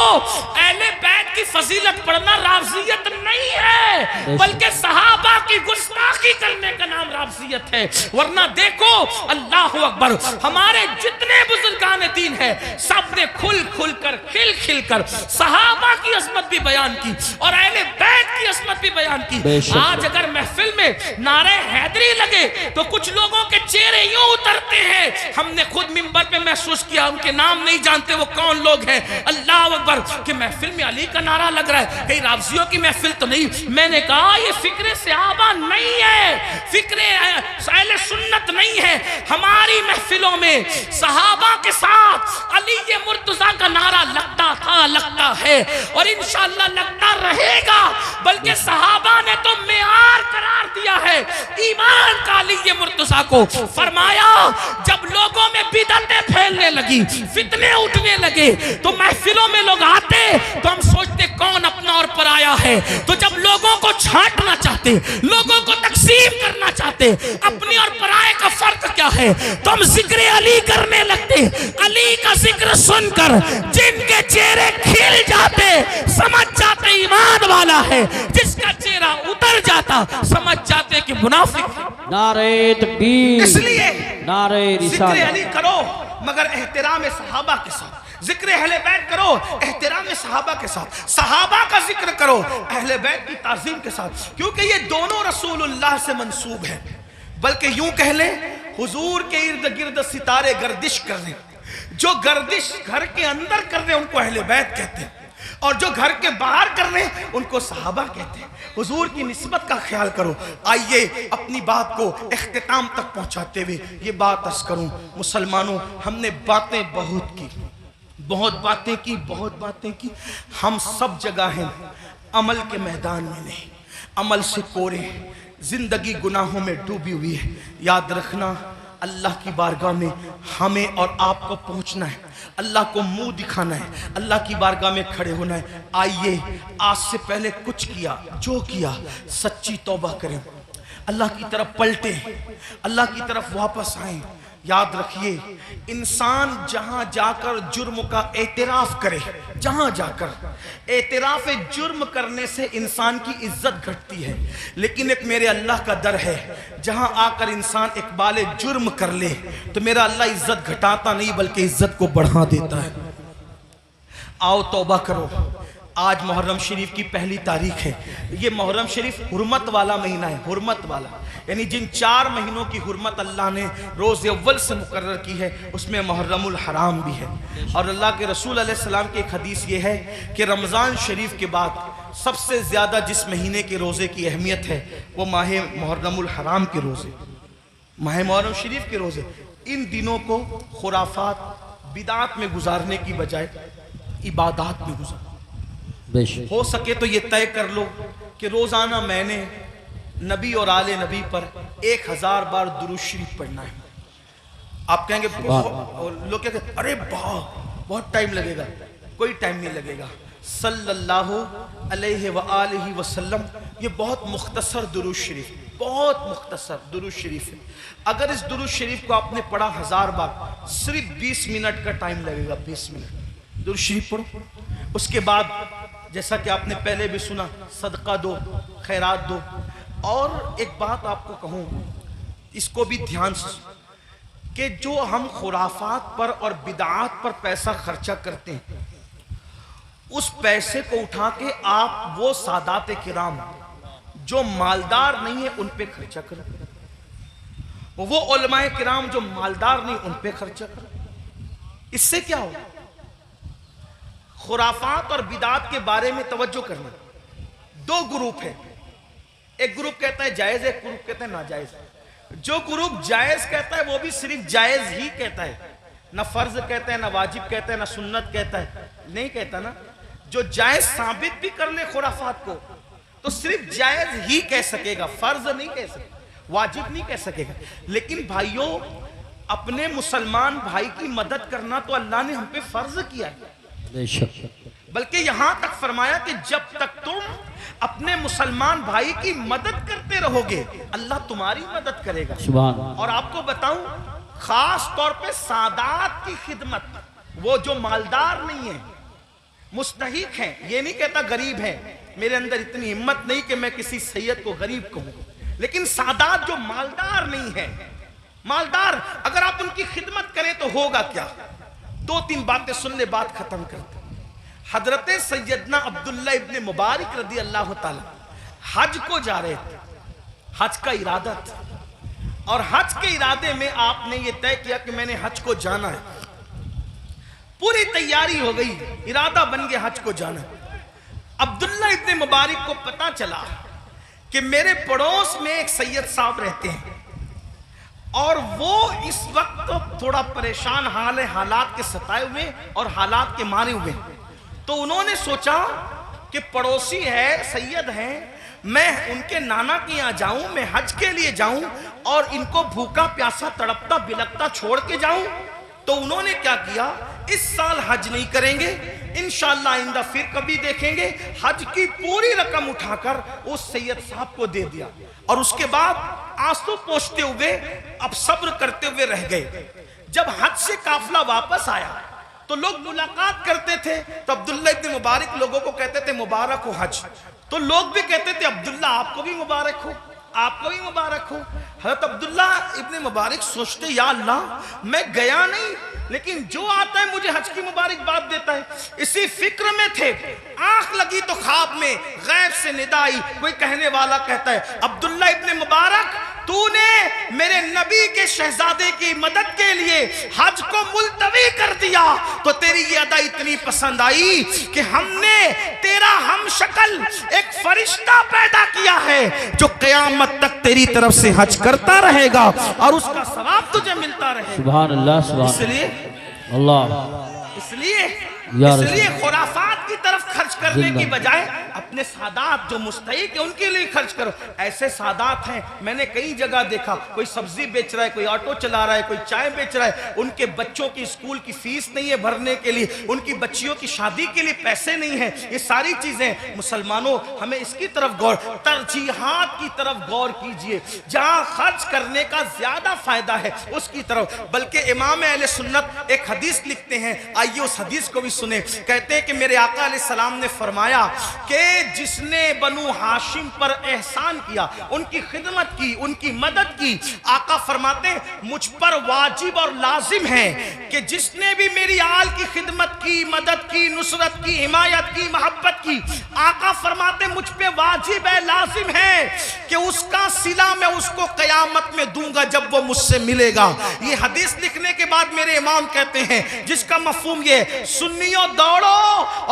[SPEAKER 2] اہل بیت کی فضیلت پڑھنا رافضیت نہیں ہے بلکہ صحابہ کی گستاخی کرنے کا نام رافضیت ہے. ورنہ دیکھو اللہ اکبر, ہمارے جتنے بزرگان دین ہیں سب نے کھل کر صحابہ کی عظمت بھی بیان کی اور اہل بیت کی عظمت بھی بیان کی. آج اگر محفل میں نعرہ حیدری لگے تو کچھ لوگوں کے چہرے یوں اترتے ہیں, ہم نے خود منبر پہ محسوس کیا, ان کے نام نہیں جانتے وہ کون لوگ ہیں. اللہ اکبر کہ محفل میں علی کا نعرہ لگ رہا ہے, کہیں رافضیوں کی محفل
[SPEAKER 3] تو نہیں. میں نے کہا یہ فکر صحابہ نہیں ہے, فکر اہل سنت نہیں ہے. ہماری محفلوں میں صحابہ کے ساتھ علی مرتضیٰ کا نعرہ لگتا تھا, لگتا ہے, اور انشاءاللہ لگتا رہے گا. بلکہ صحابہ نے تو معیار قرار دیا ہے ایمان کا علی مرتضیٰ کو. فرمایا جب لوگوں میں بدعتیں پھیلنے لگی, فتنے اٹھنے لگے, تو محفلوں میں لوگ آتے تو ہم سوچتے کون اپنا اور پرایا ہے. تو جب لوگوں کو چھانٹنا چاہتے, لوگوں کو تقسیم کرنا چاہتے, اپنی اور پرائے کا فرق کیا ہے, تو ہم ذکر علی کرنے لگتے. علی کا ذکر سن کر جن کے چہرے کھل جاتے سمجھ جاتے ایمان والا ہے, جس کا چہرہ اتر جاتا سمجھ جاتے کہ منافق ہے.
[SPEAKER 1] نعرہ تکبیر,
[SPEAKER 2] اس لیے
[SPEAKER 1] نعرہ
[SPEAKER 2] ذکر
[SPEAKER 1] رسالت.
[SPEAKER 2] علی کرو مگر احترام صحابہ کے ساتھ. ذکر اہل بیت کرو احترام صحابہ کے ساتھ. صحابہ کا ذکر کرو اہل بیت کی تعظیم کے ساتھ, کیونکہ یہ دونوں رسول اللہ سے منسوب ہیں. بلکہ یوں کہہ لیں حضور کے ارد گرد ستارے گردش کر رہے ہیں. جو گردش گھر کے اندر کر رہے ہیں ان کو اہل بیت کہتے ہیں, اور جو گھر کے باہر کر رہے ہیں ان کو صحابہ کہتے ہیں. حضور کی نسبت کا خیال کرو. آئیے اپنی بات کو اختتام تک پہنچاتے ہوئے یہ بات عرض کروں. مسلمانوں, ہم نے باتیں بہت کی, بہت باتیں کی, بہت باتیں کی. ہم سب جگہ ہیں, عمل کے میدان میں نہیں. عمل سے کورے, زندگی گناہوں میں ڈوبی ہوئی ہے. یاد رکھنا اللہ کی بارگاہ میں ہمیں اور آپ کو پہنچنا ہے, اللہ کو منہ دکھانا ہے, اللہ کی بارگاہ میں کھڑے ہونا ہے. آئیے آج سے پہلے کچھ کیا, جو کیا سچی توبہ کریں, اللہ کی طرف پلٹیں, اللہ کی طرف واپس آئیں. یاد رکھیے انسان جہاں جا کر جرم کا اعتراف کرے, جہاں جا کر اعتراف جرم کرنے سے انسان کی عزت گھٹتی ہے. لیکن ایک میرے اللہ کا در ہے, جہاں آ کر انسان اقبال جرم کر لے تو میرا اللہ عزت گھٹاتا نہیں بلکہ عزت کو بڑھا دیتا ہے. آؤ توبہ کرو. آج محرم شریف کی پہلی تاریخ ہے. یہ محرم شریف حرمت والا مہینہ ہے, حرمت والا, یعنی جن 4 مہینوں کی حرمت اللہ نے روز اول سے مقرر کی ہے اس میں محرم الحرام بھی ہے. اور اللہ کے رسول علیہ السلام کی ایک حدیث یہ ہے کہ رمضان شریف کے بعد سب سے زیادہ جس مہینے کے روزے کی اہمیت ہے وہ ماہ محرم الحرام کے روزے, ماہ محرم شریف کے روزے. ان دنوں کو خرافات بدعات میں گزارنے کی بجائے عبادات میں گزارو. ہو سکے تو یہ طے کر لو کہ روزانہ میں نے نبی اور آل نبی پر 1000 بار درود شریف پڑھنا ہے. آپ کہیں گے لوگ کہتے ہیں ارے بہت ٹائم لگے گا. کوئی ٹائم نہیں لگے گا. صلی اللہ علیہ وآلہ وسلم یہ بہت مختصر درود شریف, بہت مختصر درود شریف ہے. اگر اس درود شریف کو آپ نے پڑھا 1000 بار صرف 20 منٹ کا ٹائم لگے گا. 20 منٹ درود شریف پڑھو. اس کے بعد جیسا کہ آپ نے پہلے بھی سنا صدقہ دو, خیرات دو. اور ایک بات آپ کو کہوں, اس کو بھی دھیان سے, کہ جو ہم خرافات پر اور بدعات پر پیسہ خرچہ کرتے ہیں اس پیسے کو اٹھا کے آپ وہ سادات کرام جو مالدار نہیں ہیں ان پہ خرچہ کرو, وہ علماء کرام جو مالدار نہیں ان پہ خرچہ کرو. اس سے کیا ہو؟ خرافات اور بدعات کے بارے میں توجہ کرنا. 2 گروپ ہیں, ایک گروپ کہتا ہے جائز ہے, ایک گروپ کہتا ہے ناجائز. جو گروپ جائز کہتا ہے وہ بھی صرف جائز ہی کہتا ہے, نہ فرض کہتا ہے, نہ واجب کہتا ہے, نہ سنت کہتا ہے, نہیں کہتا نا. جو جائز ثابت بھی کر لے خرافات کو تو صرف جائز ہی کہہ سکے گا, فرض نہیں کہہ سکے, واجب نہیں کہہ سکے گا. لیکن بھائیوں, اپنے مسلمان بھائی کی مدد کرنا تو اللہ نے ہم پہ فرض کیا ہے. بلکہ یہاں تک فرمایا کہ جب تک تم اپنے مسلمان بھائی کی مدد کرتے رہو گے اللہ تمہاری مدد کرے گا. اور آپ کو بتاؤں خاص طور پہ سادات کی خدمت, وہ جو مالدار نہیں ہیں, مستحق ہیں, یہ نہیں کہتا غریب ہیں, میرے اندر اتنی ہمت نہیں کہ میں کسی سید کو غریب کہوں, لیکن سادات جو مالدار نہیں ہیں, مالدار اگر آپ ان کی خدمت کریں تو ہوگا کیا. 2-3 باتیں سن لے, بات ختم کرتے. حضرت سیدنا عبداللہ ابن مبارک رضی اللہ تعالی حج کو جا رہے تھے, حج کا ارادہ تھا, اور حج کے ارادے میں آپ نے یہ طے کیا کہ میں نے حج کو جانا ہے. پوری تیاری ہو گئی, ارادہ بن گیا حج کو جانا. عبداللہ ابن مبارک کو پتا چلا کہ میرے پڑوس میں ایک سید صاحب رہتے ہیں اور وہ اس وقت تھوڑا پریشان حال ہے، حالات کے ستائے ہوئے اور حالات کے مارے ہوئے. تو انہوں نے سوچا کہ پڑوسی ہے، سید ہیں، میں ان کے نانا کے یہاں جاؤں، میں حج کے لیے جاؤں اور ان کو بھوکا پیاسا تڑپتا بلکتا چھوڑ کے جاؤں. تو انہوں نے کیا کیا، اس سال حج نہیں کریں گے، انشاءاللہ آئندہ پھر کبھی دیکھیں گے. حج کی پوری رقم اٹھا کر اس سید صاحب کو دے دیا اور اس کے بعد آنسو پوچھتے ہوئے اب صبر کرتے ہوئے رہ گئے. جب حج سے قافلہ واپس آیا تو لوگ ملاقات کرتے تھے تو عبداللہ ابن مبارک لوگوں کو کہتے تھے مبارک ہو حج. تو لوگ بھی کہتے تھے عبداللہ آپ کو بھی مبارک ہو، آپ کو بھی مبارک ہو. حضرت عبداللہ ابن مبارک سوچتے یا اللہ میں گیا نہیں لیکن جو آتا ہے مجھے حج کی مبارکباد دیتا ہے. اسی فکر میں تھے، آنکھ لگی تو خواب میں غیب سے ندا آئی. کوئی کہنے والا کہتا ہے عبداللہ ابن مبارک تو نے میرے نبی کے شہزادے کی مدد کے لیے حج کو ملتوی کر دیا تو تیری یہ ادا اتنی پسند آئی کہ ہم نے تیرا ہم شکل ایک فرشتہ پیدا کیا ہے جو قیامت تک تیری طرف سے حج کرتا رہے گا اور اس کا ثواب تجھے ملتا رہے گا.
[SPEAKER 1] سبحان اللہ سبحان اللہ.
[SPEAKER 2] اس لیے خرافات کی طرف خرچ کرنے کی بجائے اپنے سادات جو مستحق ہیں ان کے لیے خرچ کرو. ایسے سادات ہیں میں نے کئی جگہ دیکھا، کوئی سبزی بیچ رہا ہے، کوئی آٹو چلا رہا ہے، کوئی چائے بیچ رہا ہے، ان کے بچوں کی اسکول کی فیس نہیں ہے بھرنے کے لیے، ان کی بچیوں کی شادی کے لیے پیسے نہیں ہیں. یہ ساری چیزیں مسلمانوں ہمیں اس کی طرف غور، ترجیحات کی طرف غور کیجئے. جہاں خرچ کرنے کا زیادہ فائدہ ہے اس کی طرف. بلکہ امام اہل سنت ایک حدیث لکھتے ہیں، آئیے اس حدیث کو بھی سنیں. کہتے ہیں کہ میرے آقا علیہ السلام نے فرمایا کہ جس نے بنو ہاشم پر احسان کیا، ان کی خدمت کی، ان کی مدد کی، آقا فرماتے ہیں مجھ پر واجب اور لازم ہے کہ جس نے بھی میری آل کی خدمت کی، مدد کی، نصرت کی، حمایت کی، محبت کی، آقا فرماتے ہیں مجھ پہ واجب ہے، لازم ہے کہ اس کا صلہ میں اس کو قیامت میں دوں گا جب وہ مجھ سے ملے گا. یہ حدیث لکھنے کے بعد میرے امام کہتے ہیں جس کا مفہوم یہ سنیوں دوڑو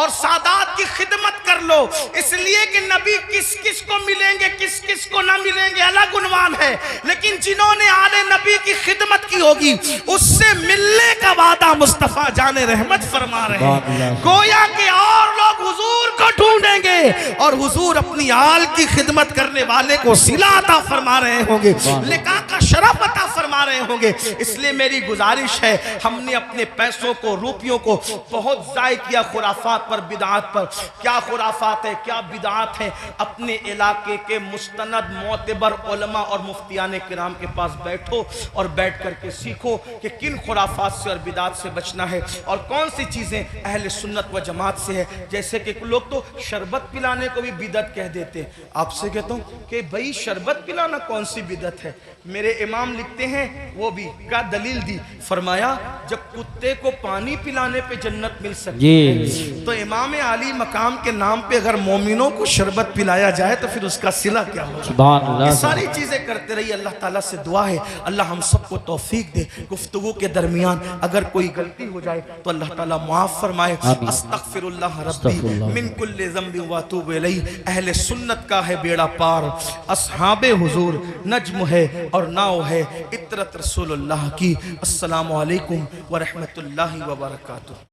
[SPEAKER 2] اور سادات کی خدمت کر لو، اس لیے کہ نبی کس کس کو ملیں گے کس کس کو نہ ملیں گے الگ عنوان ہے، لیکن جنہوں نے آل نبی کی خدمت کی ہوگی اس سے ملنے کا وعدہ مصطفیٰ جان رحمت فرما رہے ہیں. گویا کہ اور لوگ حضور کو ڈھونڈیں گے اور حضور اپنی آل کی خدمت کرنے والے کو صلہ عطا فرما رہے ہوں گے، لقاء کا شرف عطا فرما رہے ہوں گے. اس لیے میری گزارش ہے، ہم نے اپنے پیسوں کو، روپیوں کو بہت ضائع کیا خرافات پر، بدعات پر. کیا خرافات ہے، کیا بدعات ہیں؟ اپنے علاقے کے مستند معتبر علماء اور مفتیان کرام کے پاس بیٹھو اور بیٹھ کر کے سیکھو کہ کن خرافات سے اور بدعات سے بچنا ہے اور کون سی چیزیں اہل سنت و جماعت سے ہے. جیسے کہ لوگ تو شربت پلانے کو بھی بدعت کہہ دیتے ہیں. آپ سے کہتا ہوں کہ بھئی شربت پلانا کون سی بدعت ہے؟ میرے امام لکھتے ہیں وہ بھی کیا دلیل دی، فرمایا جب کتے کو پانی پلانے پہ جنت مل سکتی ہے تو امام عالی مقام کے نام پہ اگر مومنوں کو شربت پلایا جائے تو پھر اس کا صلہ کیا ہوگا؟ یہ ساری چیزیں کرتے رہیے. اللہ تعالیٰ سے دعا ہے اللہ ہم سب کو توفیق دے. گفتگو کے درمیان اگر کوئی غلطی ہو جائے تو اللہ تعالیٰ معاف فرمائے. استغفر اللہ ربی من کل ذنب واتوب الیہ. اہل سنت کا ہے بیڑا پار، اصحاب حضور نجم ہے اور ناؤ ہے اطرت رسول اللہ کی. السلام علیکم ورحمۃ اللہ وبرکاتہ.